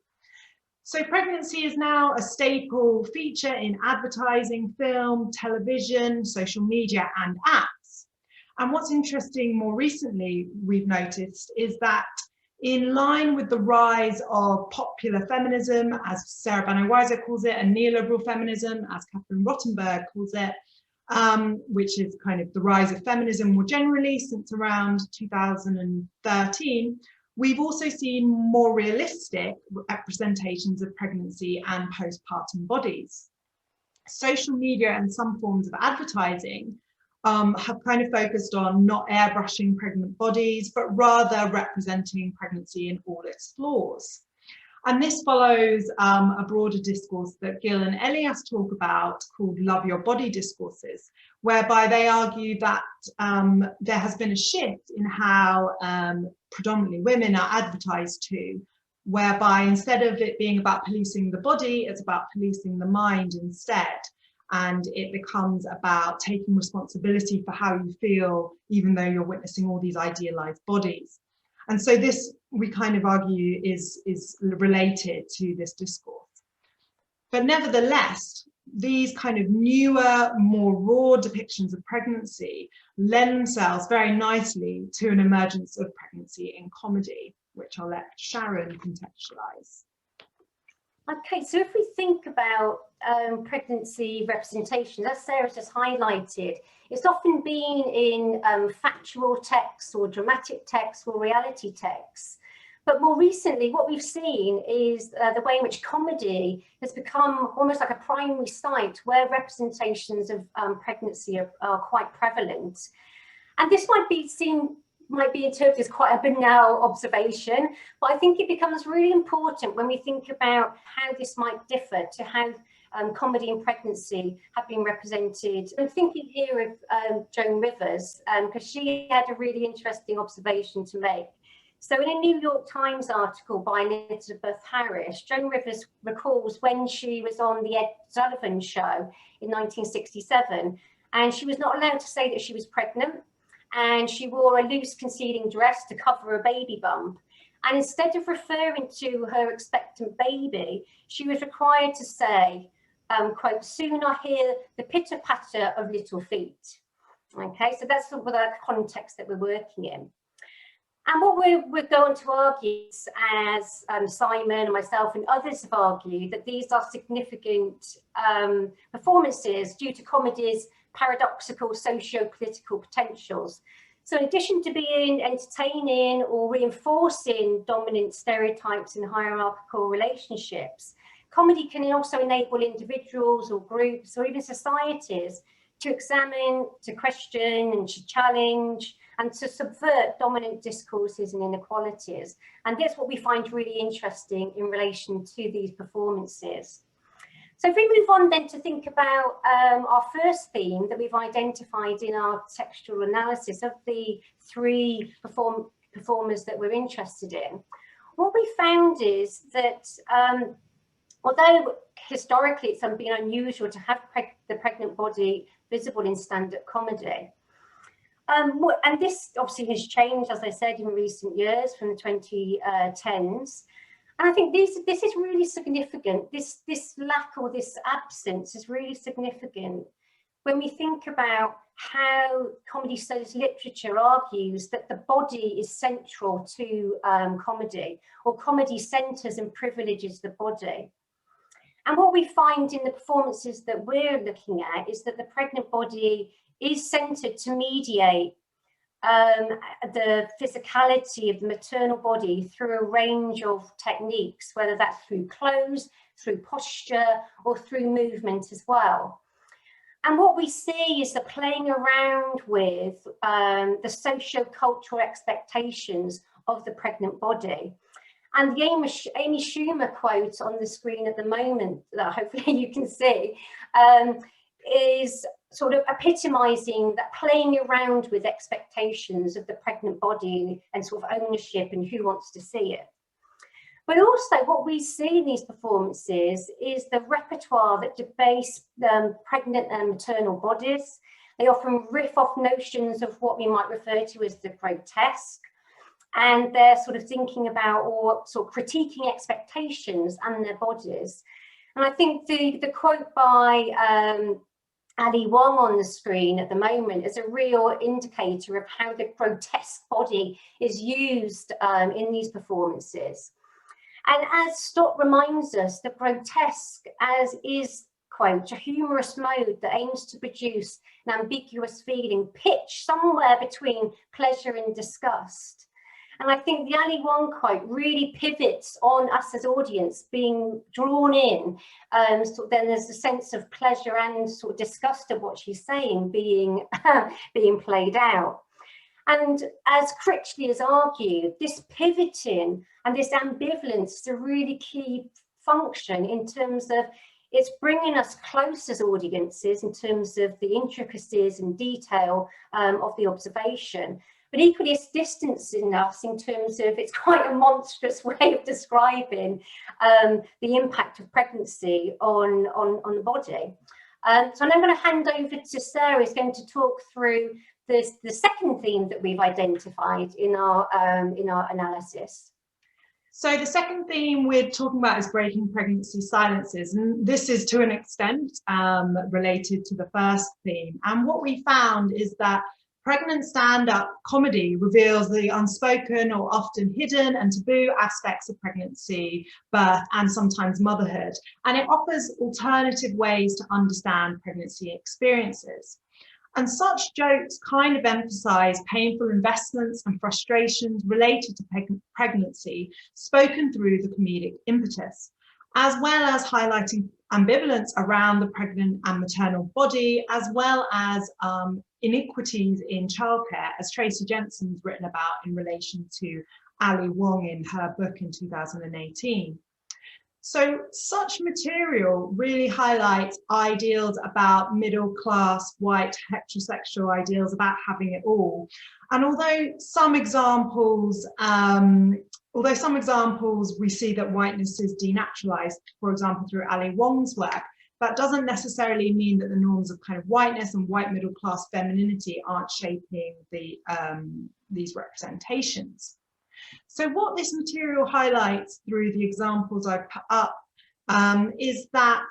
So pregnancy is now a staple feature in advertising, film, television, social media, and apps. And what's interesting more recently, we've noticed, is that in line with the rise of popular feminism, as Sara Barnett-Weiser calls it, and neoliberal feminism, as Catherine Rottenberg calls it, which is kind of the rise of feminism more generally since around 2013, we've also seen more realistic representations of pregnancy and postpartum bodies. Social media and some forms of advertising have kind of focused on not airbrushing pregnant bodies, but rather representing pregnancy in all its flaws. And this follows a broader discourse that Gill and Elias talk about called Love Your Body discourses, whereby they argue that there has been a shift in how predominantly women are advertised to, whereby instead of it being about policing the body, it's about policing the mind instead. And it becomes about taking responsibility for how you feel, even though you're witnessing all these idealized bodies. And so this, we kind of argue, is related to this discourse. But nevertheless, these kind of newer, more raw depictions of pregnancy lend themselves very nicely to an emergence of pregnancy in comedy, which I'll let Sharon contextualize. Okay, so if we think about pregnancy representation, as Sarah just highlighted, it's often been in factual texts or dramatic texts or reality texts. But more recently, what we've seen is the way in which comedy has become almost like a primary site where representations of pregnancy are quite prevalent. And this might be interpreted as quite a banal observation, but I think it becomes really important when we think about how this might differ to how comedy and pregnancy have been represented. I'm thinking here of Joan Rivers, because she had a really interesting observation to make. So in a New York Times article by Elizabeth Harris, Joan Rivers recalls when she was on the Ed Sullivan Show in 1967, and she was not allowed to say that she was pregnant, and she wore a loose concealing dress to cover a baby bump. And instead of referring to her expectant baby, she was required to say, quote, "Soon I hear the pitter-patter of little feet." Okay, so that's sort of the context that we're working in. And what we're going to argue, as Simon and myself and others have argued, that these are significant performances due to comedy's paradoxical socio-political potentials. So in addition to being entertaining or reinforcing dominant stereotypes in hierarchical relationships, comedy can also enable individuals or groups or even societies to examine, to question and to challenge and to subvert dominant discourses and inequalities. And that's what we find really interesting in relation to these performances. So if we move on then to think about our first theme that we've identified in our textual analysis of the three performers that we're interested in, what we found is that although historically it's been unusual to have the pregnant body visible in stand-up comedy, and this obviously has changed, as I said, in recent years from the 2010s. And I think this is really significant. This lack or this absence is really significant when we think about how comedy studies literature argues that the body is central to comedy, or comedy centres and privileges the body. And what we find in the performances that we're looking at is that the pregnant body is centred to mediate the physicality of the maternal body through a range of techniques, whether that's through clothes, through posture, or through movement as well. And what we see is the playing around with the socio-cultural expectations of the pregnant body. And the Amy Schumer quote on the screen at the moment, that hopefully you can see, is sort of epitomising that playing around with expectations of the pregnant body and sort of ownership and who wants to see it. But also what we see in these performances is the repertoire that debase pregnant and maternal bodies. They often riff off notions of what we might refer to as the grotesque, and they're sort of thinking about or sort of critiquing expectations and their bodies. And I think the quote by Ali Wong on the screen at the moment is a real indicator of how the grotesque body is used in these performances. And as Stott reminds us, the grotesque as is, quote, a humorous mode that aims to produce an ambiguous feeling pitched somewhere between pleasure and disgust. And I think the Ali Wong quote really pivots on us as audience being drawn in. So then there's a sense of pleasure and sort of disgust of what she's saying being, being played out. And as Critchley has argued, this pivoting and this ambivalence is a really key function in terms of it's bringing us close as audiences in terms of the intricacies and detail of the observation. But equally it's distancing us in terms of it's quite a monstrous way of describing the impact of pregnancy on the body. So I'm going to hand over to Sara, who's going to talk through the second theme that we've identified in our analysis. So the second theme we're talking about is breaking pregnancy silences, and this is to an extent related to the first theme. And what we found is that pregnant stand-up comedy reveals the unspoken or often hidden and taboo aspects of pregnancy, birth, and sometimes motherhood. And it offers alternative ways to understand pregnancy experiences. And such jokes kind of emphasize painful investments and frustrations related to pregnancy, spoken through the comedic impetus, as well as highlighting ambivalence around the pregnant and maternal body, as well as inequities in childcare, as Tracy Jensen's written about in relation to Ali Wong in her book in 2018. So such material really highlights ideals about middle-class, white, heterosexual ideals about having it all. And although some examples we see that whiteness is denaturalized, for example, through Ali Wong's work, that doesn't necessarily mean that the norms of kind of whiteness and white middle-class femininity aren't shaping these representations. So what this material highlights through the examples I've put up is that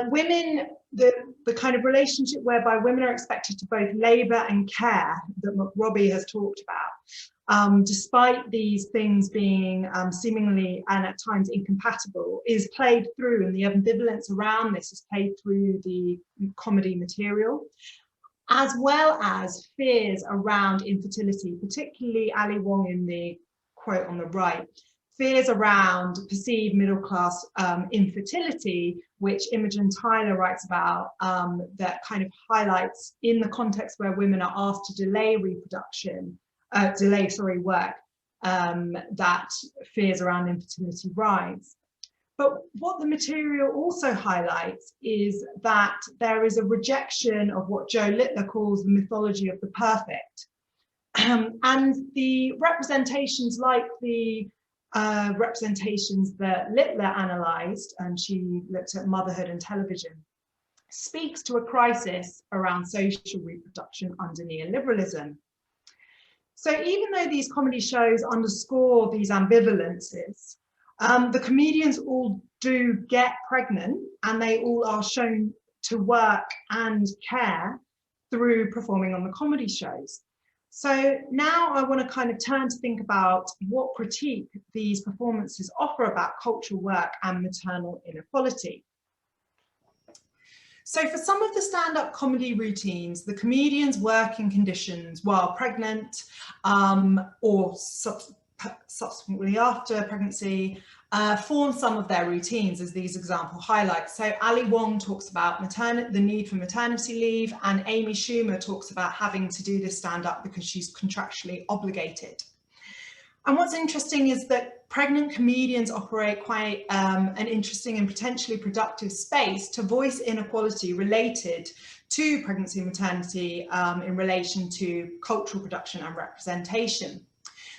women, the kind of relationship whereby women are expected to both labour and care that Robbie has talked about, despite these things being seemingly and at times incompatible, is played through, and the ambivalence around this is played through the comedy material, as well as fears around infertility, particularly Ali Wong in the quote on the right, fears around perceived middle-class infertility, which Imogen Tyler writes about, that kind of highlights in the context where women are asked to delay reproduction, work, that fears around infertility rise. But what the material also highlights is that there is a rejection of what Joe Littler calls the mythology of the perfect. And the representations, like the representations that Littler analysed, and she looked at motherhood and television, speaks to a crisis around social reproduction under neoliberalism. So even though these comedy shows underscore these ambivalences, the comedians all do get pregnant, and they all are shown to work and care through performing on the comedy shows. So now I want to kind of turn to think about what critique these performances offer about cultural work and maternal inequality. So for some of the stand-up comedy routines, the comedians' working conditions while pregnant or subsequently after pregnancy form some of their routines, as these example highlights. So Ali Wong talks about the need for maternity leave, and Amy Schumer talks about having to do this stand-up because she's contractually obligated. And what's interesting is that pregnant comedians operate quite an interesting and potentially productive space to voice inequality related to pregnancy and maternity in relation to cultural production and representation.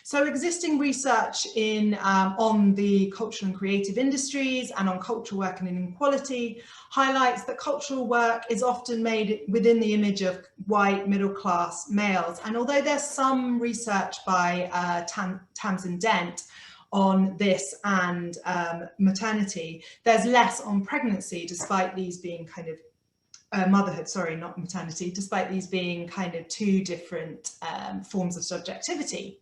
So existing research on the cultural and creative industries and on cultural work and inequality highlights that cultural work is often made within the image of white middle-class males. And although there's some research by Tamsin Dent on this and maternity, there's less on pregnancy, despite these being kind of motherhood, sorry, not maternity, despite these being kind of two different forms of subjectivity.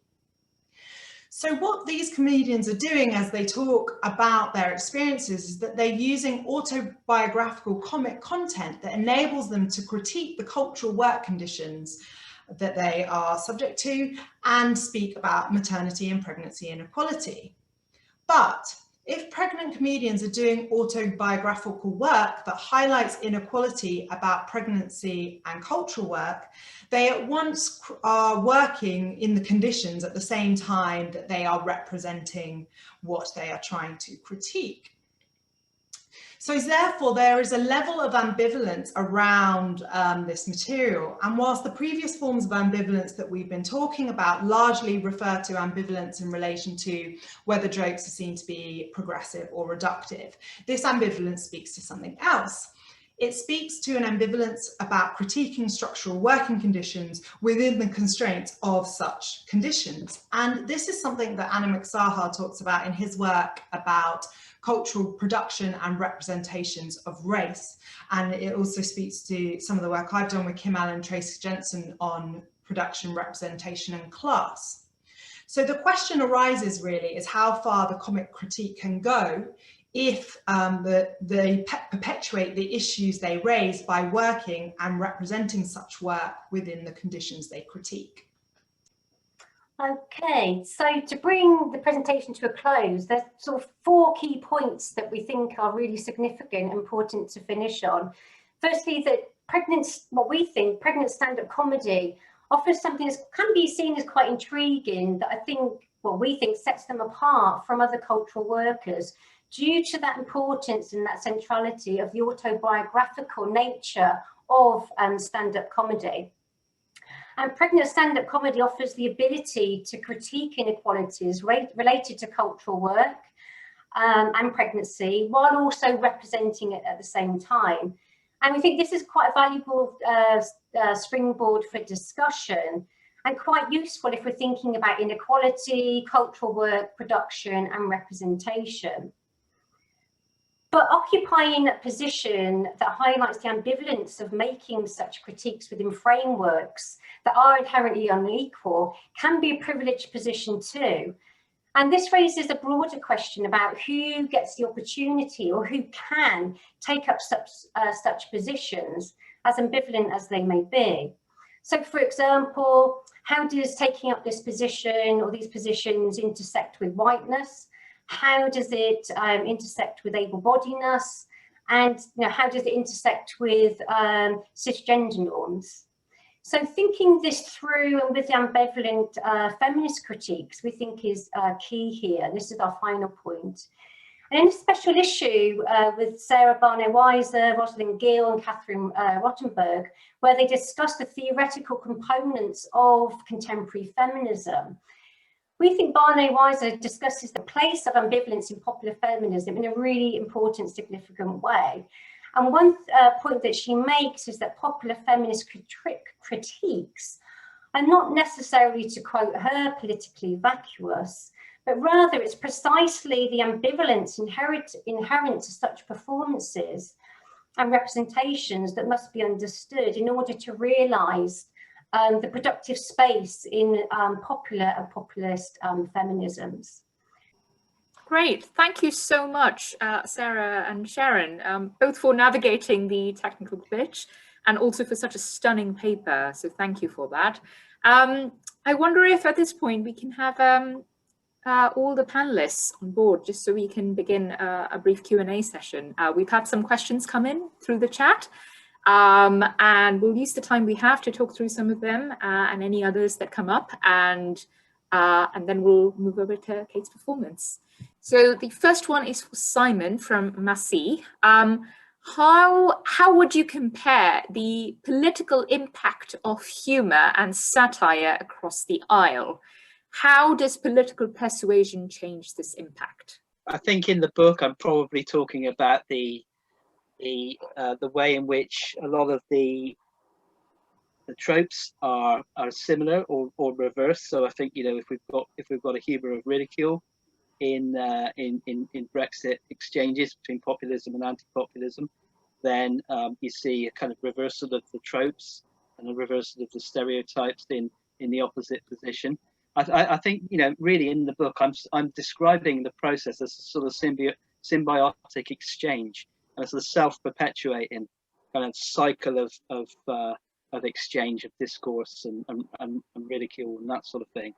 So what these comedians are doing as they talk about their experiences is that they're using autobiographical comic content that enables them to critique the cultural work conditions that they are subject to and speak about maternity and pregnancy inequality. But if pregnant comedians are doing autobiographical work that highlights inequality about pregnancy and cultural work, they at once are working in the conditions at the same time that they are representing what they are trying to critique. So therefore, there is a level of ambivalence around this material. And whilst the previous forms of ambivalence that we've been talking about largely refer to ambivalence in relation to whether jokes are seen to be progressive or reductive, this ambivalence speaks to something else. It speaks to an ambivalence about critiquing structural working conditions within the constraints of such conditions. And this is something that Animak Saha talks about in his work about cultural production and representations of race. And it also speaks to some of the work I've done with Kim Allen and Tracy Jensen on production, representation and class. So the question arises really is how far the comic critique can go if they perpetuate the issues they raise by working and representing such work within the conditions they critique. Okay, so to bring the presentation to a close, there's sort of 4 key points that we think are really significant and important to finish on. Firstly, that pregnant stand-up comedy offers something that can be seen as quite intriguing, that we think sets them apart from other cultural workers due to that importance and that centrality of the autobiographical nature of stand-up comedy. And pregnant stand-up comedy offers the ability to critique inequalities related to cultural work and pregnancy, while also representing it at the same time. And we think this is quite a valuable springboard for discussion and quite useful if we're thinking about inequality, cultural work, production and representation. But occupying a position that highlights the ambivalence of making such critiques within frameworks that are inherently unequal can be a privileged position too. And this raises a broader question about who gets the opportunity or who can take up such positions, as ambivalent as they may be. So for example, how does taking up this position or these positions intersect with whiteness? How does it intersect with able-bodiedness? And how does it intersect with cisgender norms? So thinking this through and with the ambivalent feminist critiques, we think is key here. This is our final point. And in a special issue with Sarah Barnett-Weiser, Rosalind Gill and Catherine Rottenberg, where they discussed the theoretical components of contemporary feminism, we think Barnett-Weiser discusses the place of ambivalence in popular feminism in a really important, significant way. And one point that she makes is that popular feminist critiques are not necessarily, to quote her, politically vacuous, but rather it's precisely the ambivalence inherent to such performances and representations that must be understood in order to realise the productive space in popular and populist feminisms. Great, thank you so much, Sara and Sharon, both for navigating the technical glitch and also for such a stunning paper. So thank you for that. I wonder if at this point we can have all the panelists on board, just so we can begin a brief Q&A session. We've had some questions come in through the chat, and we'll use the time we have to talk through some of them and any others that come up, and then we'll move over to Kate's performance. So the first one is for Simon from Massey. How would you compare the political impact of humour and satire across the aisle? How does political persuasion change this impact? I think in the book I'm probably talking about the way in which a lot of the tropes are similar or reversed. So I think, you know, if we've got a humour of ridicule in Brexit exchanges between populism and anti-populism, then you see a kind of reversal of the tropes and a reversal of the stereotypes in the opposite position. I think, you know, really in the book I'm describing the process as a sort of symbiotic exchange, and as a self-perpetuating kind of cycle of exchange of discourse and ridicule and that sort of thing.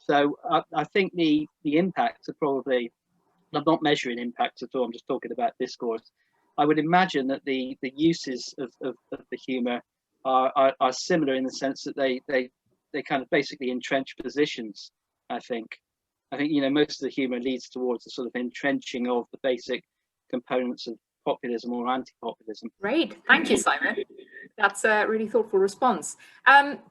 So I think the impacts are probably, I'm not measuring impacts at all, I'm just talking about discourse. I would imagine that the uses of the humour are similar in the sense that they kind of basically entrench positions. I think, you know, most of the humour leads towards a sort of entrenching of the basic components of populism or anti-populism. Great, thank you, Simon. That's a really thoughtful response.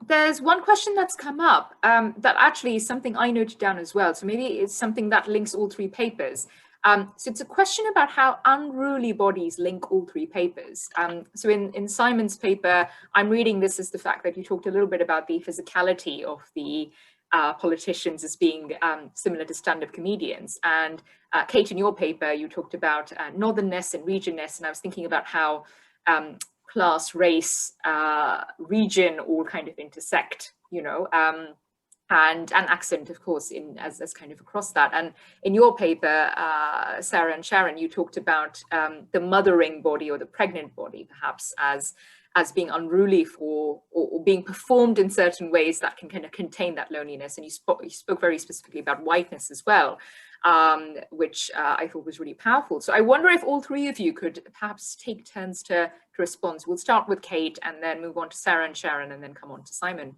There's one question that's come up that actually is something I noted down as well. So maybe it's something that links all three papers. So it's a question about how unruly bodies link all three papers. So in Simon's paper, I'm reading this as the fact that you talked a little bit about the physicality of the politicians as being similar to stand-up comedians. And Kate, in your paper, you talked about northernness and regionness. And I was thinking about how class, race, region all kind of intersect, you know, and accent, of course, as kind of across that. And in your paper, Sara and Sharon, you talked about the mothering body or the pregnant body, perhaps, as being unruly for or being performed in certain ways that can kind of contain that loneliness. And you spoke very specifically about whiteness as well, which I thought was really powerful. So I wonder if all three of you could perhaps take turns to respond. So we'll start with Kate and then move on to Sara and Sharon and then come on to Simon.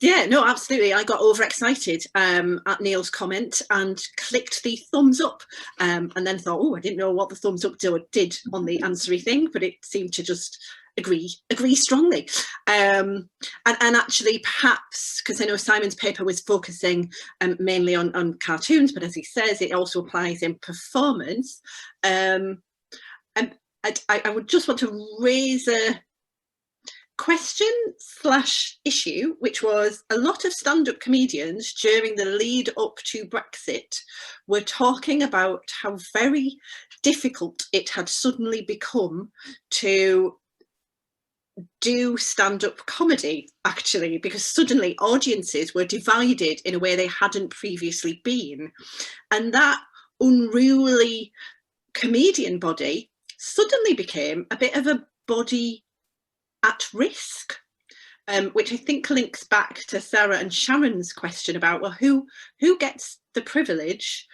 Yeah, no, absolutely. I got overexcited at Neil's comment and clicked the thumbs up and then thought, oh, I didn't know what the thumbs up did on the answery thing, but it seemed to just agree strongly. And actually, perhaps, because I know Simon's paper was focusing mainly on cartoons, but as he says, it also applies in performance. And I would just want to raise a question/issue, which was a lot of stand-up comedians during the lead up to Brexit were talking about how very difficult it had suddenly become to do stand-up comedy, actually, because suddenly audiences were divided in a way they hadn't previously been. And that unruly comedian body suddenly became a bit of a body at risk, which I think links back to Sara and Sharon's question about, well, who gets the privilege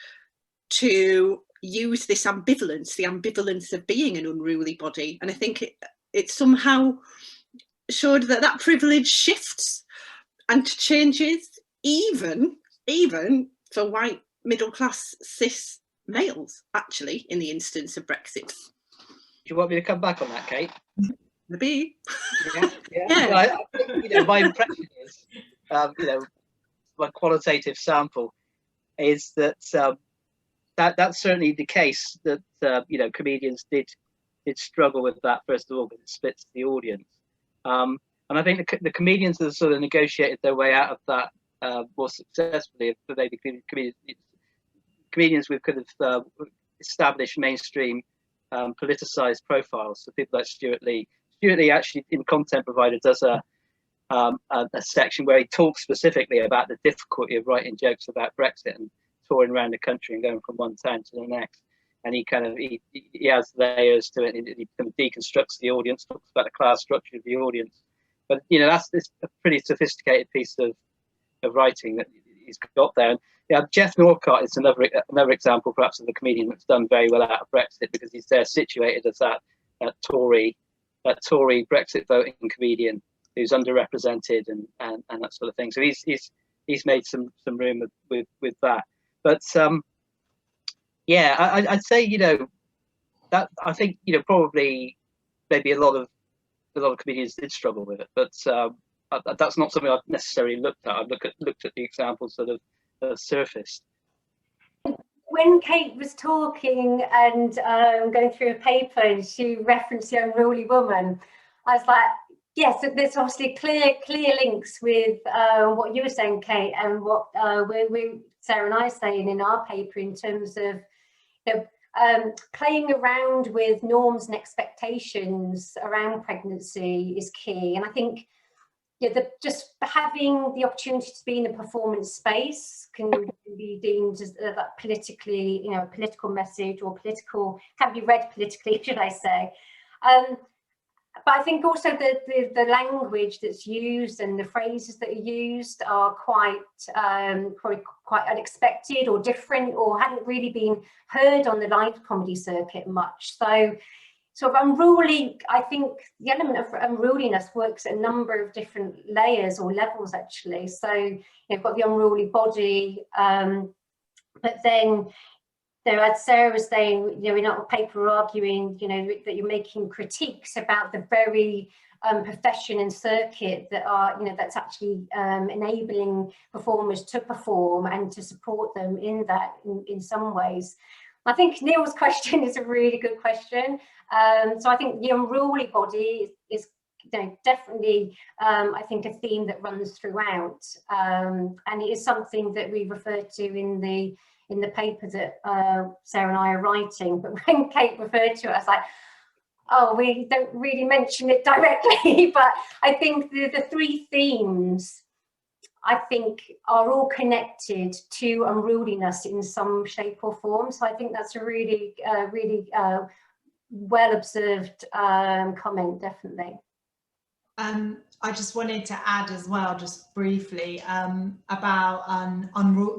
to use this ambivalence, the ambivalence of being an unruly body? And I think it somehow showed that privilege shifts and changes, even for white middle class cis males, actually, in the instance of Brexit. Do you want me to come back on that, Kate? The B. Yeah. Yeah. Well, I think, you know, my impression is, you know, my qualitative sample is that that's certainly the case, that you know, comedians did struggle with that, first of all, because it splits the audience. And I think the comedians that sort of negotiated their way out of that more successfully, for maybe comedians with kind of established mainstream politicized profiles. So people like Stuart Lee. Stuart Lee actually in Content Provider does a section where he talks specifically about the difficulty of writing jokes about Brexit and touring around the country and going from one town to the next. And he kind of he has layers to it. He kind of deconstructs the audience, talks about the class structure of the audience. But you know, that's a pretty sophisticated piece of writing that he's got there. And yeah, Jeff Norcott is another example, perhaps, of a comedian that's done very well out of Brexit, because he's there situated as that Tory Brexit voting comedian who's underrepresented and that sort of thing. So he's made some room with that. But yeah, I'd say, you know, that I think, you know, probably maybe a lot of comedians did struggle with it, but that's not something I've necessarily looked at. I've looked at the examples that have surfaced. When Kate was talking and going through a paper and she referenced the unruly woman, I was like, yes, there's obviously clear links with what you were saying, Kate, and what Sarah and I are saying in our paper in terms of, you know, playing around with norms and expectations around pregnancy is key. And I think, yeah, just having the opportunity to be in a performance space can be deemed as politically, you know, a political message, or can be read politically, should I say. But I think also the language that's used and the phrases that are used are quite unexpected or different, or hadn't really been heard on the live comedy circuit much. So sort of unruly, I think the element of unruliness works at a number of different layers or levels, actually. So you've got the unruly body, but then, you know, as Sarah was saying, you know, in our paper arguing, you know, that you're making critiques about the very profession and circuit that are, you know, that's actually enabling performers to perform and to support them in that in some ways. I think Neil's question is a really good question. So I think the unruly body is you know, definitely, I think, a theme that runs throughout, and it is something that we refer to in the paper that Sarah and I are writing. But when Kate referred to it, I was like, oh, we don't really mention it directly. But I think the three themes, I think, are all connected to unruliness in some shape or form. So I think that's a really, really well observed comment, definitely. I just wanted to add as well, just briefly, about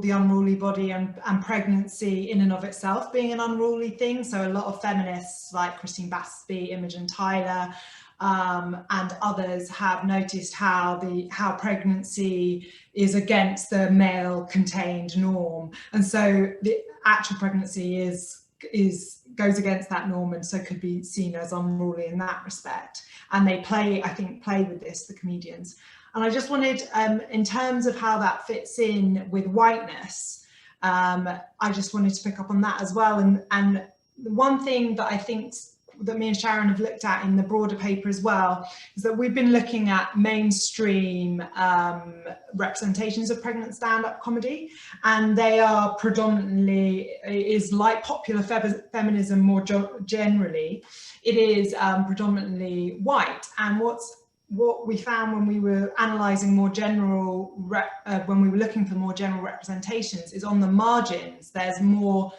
the unruly body and pregnancy in and of itself being an unruly thing. So a lot of feminists like Christine Bassby, Imogen Tyler, and others have noticed how pregnancy is against the male-contained norm, and so the actual pregnancy goes against that norm, and so could be seen as unruly in that respect. And they play with this, the comedians. And I just wanted, in terms of how that fits in with whiteness, I just wanted to pick up on that as well. And the one thing that I think that me and Sharon have looked at in the broader paper as well is that we've been looking at mainstream representations of pregnant stand-up comedy, and they are predominantly, is like popular feminism more generally, it is predominantly white. And what we found when we were analysing more general, when we were looking for more general representations, is on the margins there's more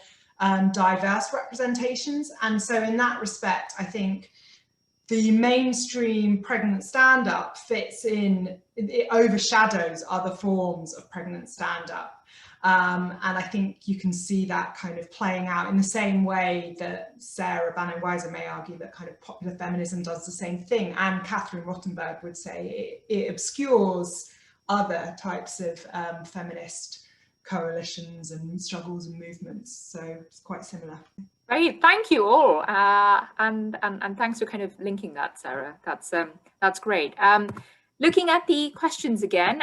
diverse representations. And so in that respect, I think the mainstream pregnant stand-up fits in, it overshadows other forms of pregnant stand-up. And I think you can see that kind of playing out in the same way that Sarah Bannon-Weiser may argue that kind of popular feminism does the same thing. And Catherine Rottenberg would say it obscures other types of feminist coalitions and struggles and movements. So it's quite similar. Great, thank you all, and thanks for kind of linking that, Sarah. That's great. Looking at the questions again,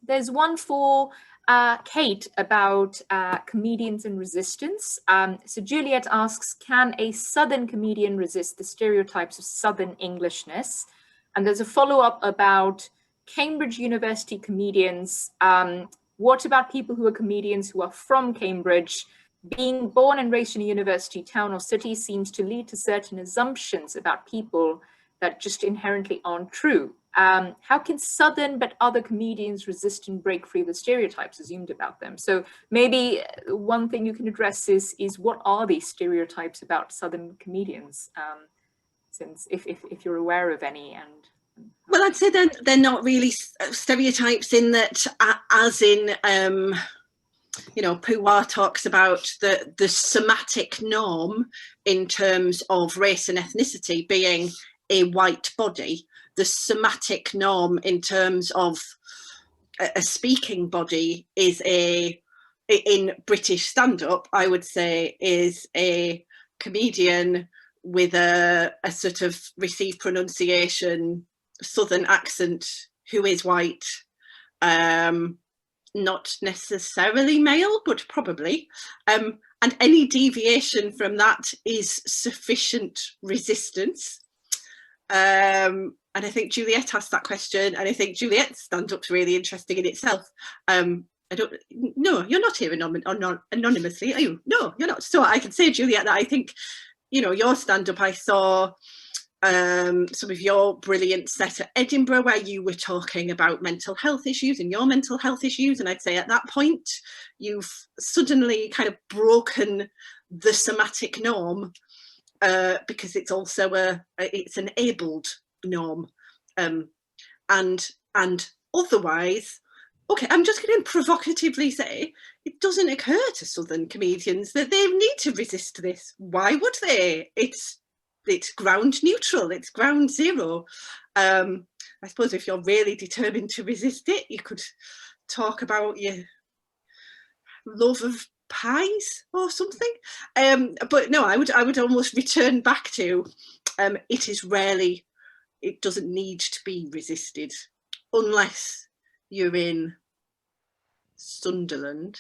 there's one for Kate about comedians and resistance. So Juliet asks, can a Southern comedian resist the stereotypes of Southern Englishness? And there's a follow-up about Cambridge University comedians. What about people who are comedians who are from Cambridge? Being born and raised in a university town or city seems to lead to certain assumptions about people that just inherently aren't true. How can Southern but other comedians resist and break free of the stereotypes assumed about them? So maybe one thing you can address is what are these stereotypes about Southern comedians? Since if you're aware of any. Well, I'd say they're not really stereotypes in that, as in, you know, Puar talks about the somatic norm in terms of race and ethnicity being a white body. The somatic norm in terms of a speaking body is in British stand-up, I would say, is a comedian with a sort of received pronunciation Southern accent who is white, not necessarily male, but probably, and any deviation from that is sufficient resistance. And I think Juliet asked that question, and I think Juliet's stand-up's really interesting in itself. No, you're not here anonymously, are you? No, you're not. So I can say, Juliet, that I think, you know, your stand-up, I saw some of your brilliant set at Edinburgh where you were talking about mental health issues and your mental health issues, and I'd say at that point you've suddenly kind of broken the somatic norm, because it's also it's an abled norm, and otherwise, okay, I'm just going to provocatively say it doesn't occur to Southern comedians that they need to resist this. Why would they? It's ground neutral, it's ground zero. I suppose if you're really determined to resist it, you could talk about your love of pies or something. But no, I would almost return back to it doesn't need to be resisted unless you're in Sunderland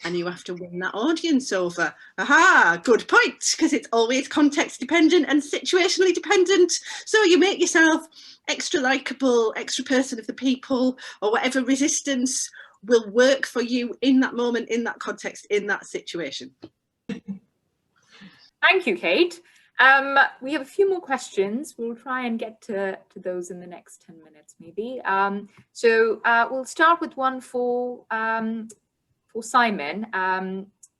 and you have to win that audience over. Aha, good point, because it's always context dependent and situationally dependent. So you make yourself extra likeable, extra person of the people, or whatever resistance will work for you in that moment, in that context, in that situation. Thank you, Kate. We have a few more questions. We'll try and get to those in the next 10 minutes, maybe. So we'll start with one for Simon.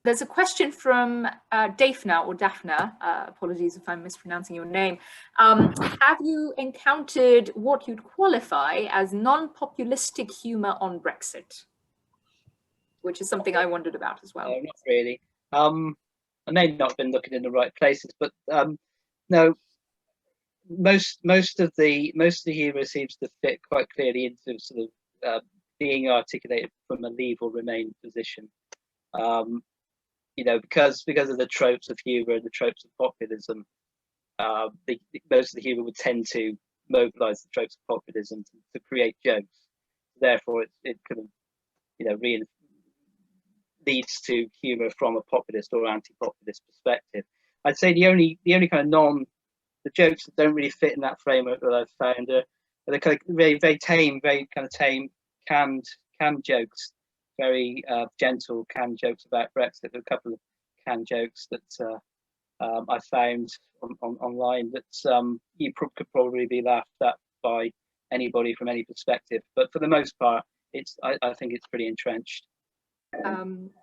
There's a question from Daphna or Daphna, apologies if I'm mispronouncing your name. Have you encountered what you'd qualify as non-populistic humour on Brexit? Which is something I wondered about as well. No, not really. I may not have been looking in the right places, but no, most of the humour seems to fit quite clearly into sort of being articulated from a leave or remain position. You know, because of the tropes of humour and the tropes of populism, most of the humour would tend to mobilise the tropes of populism to create jokes. Therefore, it kind of, you know, leads to humour from a populist or anti-populist perspective. I'd say the only kind of the jokes that don't really fit in that framework that I've found are the kind of very tame, canned jokes, very gentle canned jokes about Brexit. There are a couple of canned jokes that I found online that you could probably be laughed at by anybody from any perspective. But for the most part, I think it's pretty entrenched.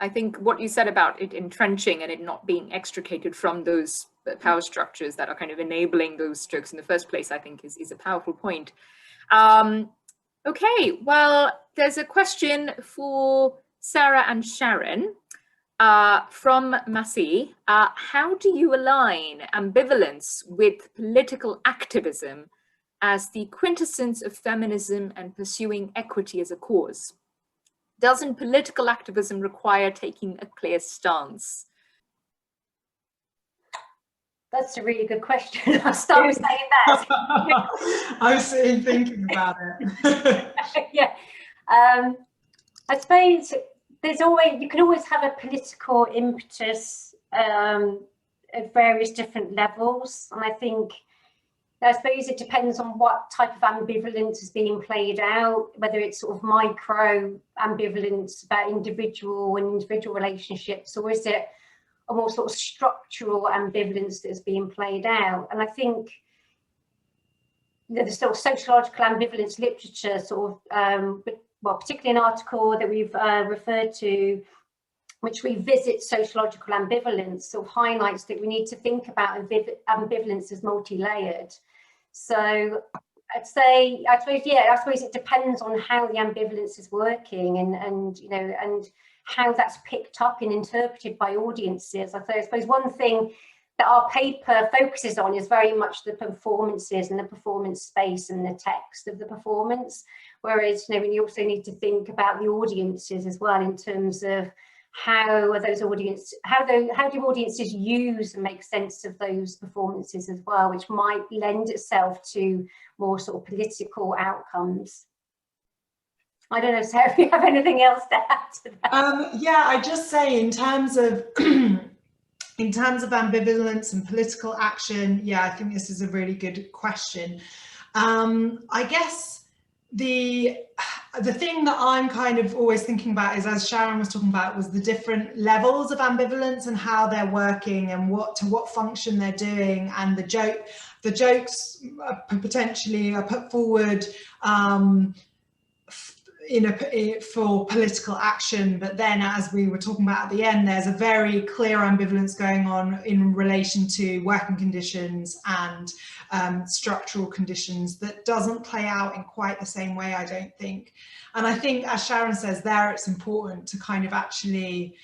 I think what you said about it entrenching and it not being extricated from those power structures that are kind of enabling those jokes in the first place, I think is a powerful point. Okay, well, there's a question for Sara and Sharon from Massey. How do you align ambivalence with political activism as the quintessence of feminism and pursuing equity as a cause? Doesn't political activism require taking a clear stance? That's a really good question. I'll start with saying that. I was sitting thinking about it. Yeah. I suppose you can always have a political impetus at various different levels. And I suppose it depends on what type of ambivalence is being played out, whether it's sort of micro ambivalence about individual relationships, or is it a more sort of structural ambivalence that's being played out. And I think the sort of sociological ambivalence literature sort of, well, particularly an article that we've referred to, which revisits sociological ambivalence, sort of highlights that we need to think about ambivalence as multi-layered. So I suppose it depends on how the ambivalence is working and how that's picked up and interpreted by audiences. I suppose one thing that our paper focuses on is very much the performances and the performance space and the text of the performance. Whereas, we also need to think about the audiences as well, in terms of how do audiences use and make sense of those performances as well, which might lend itself to more sort of political outcomes. I don't know, Sarah, if you have anything else to add to that. Yeah, I just say in terms of ambivalence and political action, yeah, I think this is a really good question. I guess the thing that I'm kind of always thinking about is, as Sharon was talking about, was the different levels of ambivalence and how they're working and what function they're doing, and the jokes potentially are put forward for political action, but then, as we were talking about at the end, there's a very clear ambivalence going on in relation to working conditions and structural conditions that doesn't play out in quite the same way, I don't think. And I think, as Sharon says there, it's important to kind of actually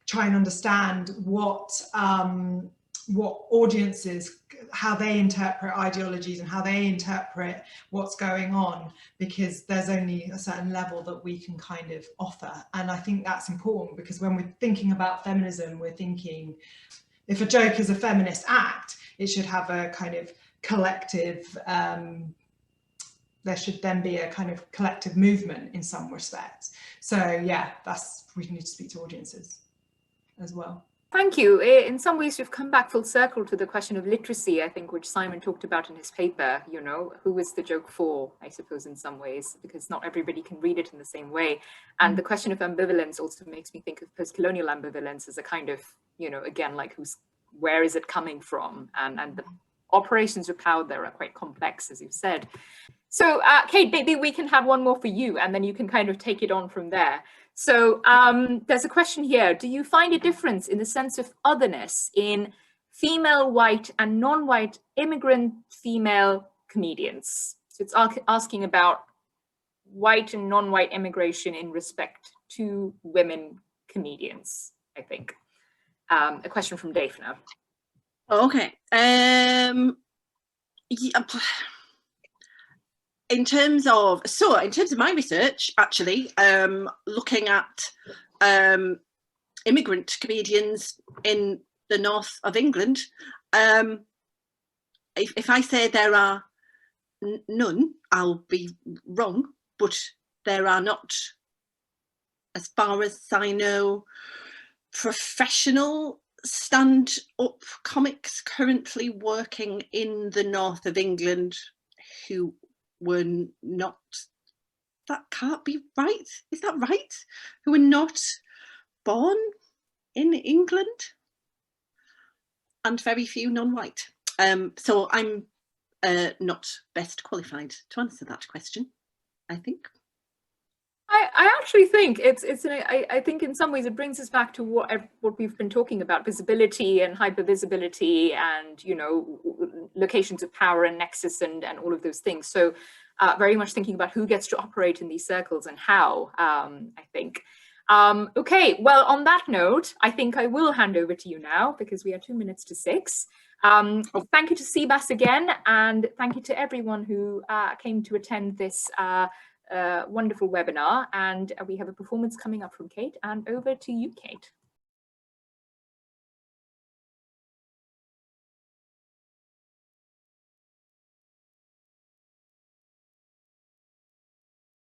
try and understand what audiences, how they interpret ideologies and how they interpret what's going on, because there's only a certain level that we can kind of offer. And I think that's important, because when we're thinking about feminism, we're thinking, if a joke is a feminist act, it should have a kind of collective, there should then be a kind of collective movement in some respects. So yeah, we need to speak to audiences as well. Thank you. In some ways, we've come back full circle to the question of literacy, I think, which Simon talked about in his paper. Who is the joke for, I suppose, in some ways, because not everybody can read it in the same way. And the question of ambivalence also makes me think of post-colonial ambivalence as a kind of, again, like where is it coming from? And the operations of power there are quite complex, as you've said. So, Kate, maybe we can have one more for you, and then you can kind of take it on from there. So there's a question here. Do you find a difference in the sense of otherness in female white and non-white immigrant female comedians? So it's asking about white and non-white immigration in respect to women comedians, I think. A question from Dave now. Okay. In terms of my research, actually, looking at immigrant comedians in the north of England, if I say there are none, I'll be wrong, but there are not, as far as I know, professional stand-up comics currently working in the north of England who were not, that can't be right, is that right? Who were not born in England, and very few non-white. So I'm not best qualified to answer that question, I think. I actually think I think in some ways it brings us back to what we've been talking about, visibility and hypervisibility and, locations of power and nexus and all of those things. So very much thinking about who gets to operate in these circles and how, I think. Okay, well, on that note, I think I will hand over to you now because we are 2 minutes to 6. Thank you to CBAS again, and thank you to everyone who came to attend this wonderful webinar, and we have a performance coming up from Kate, and over to you, Kate.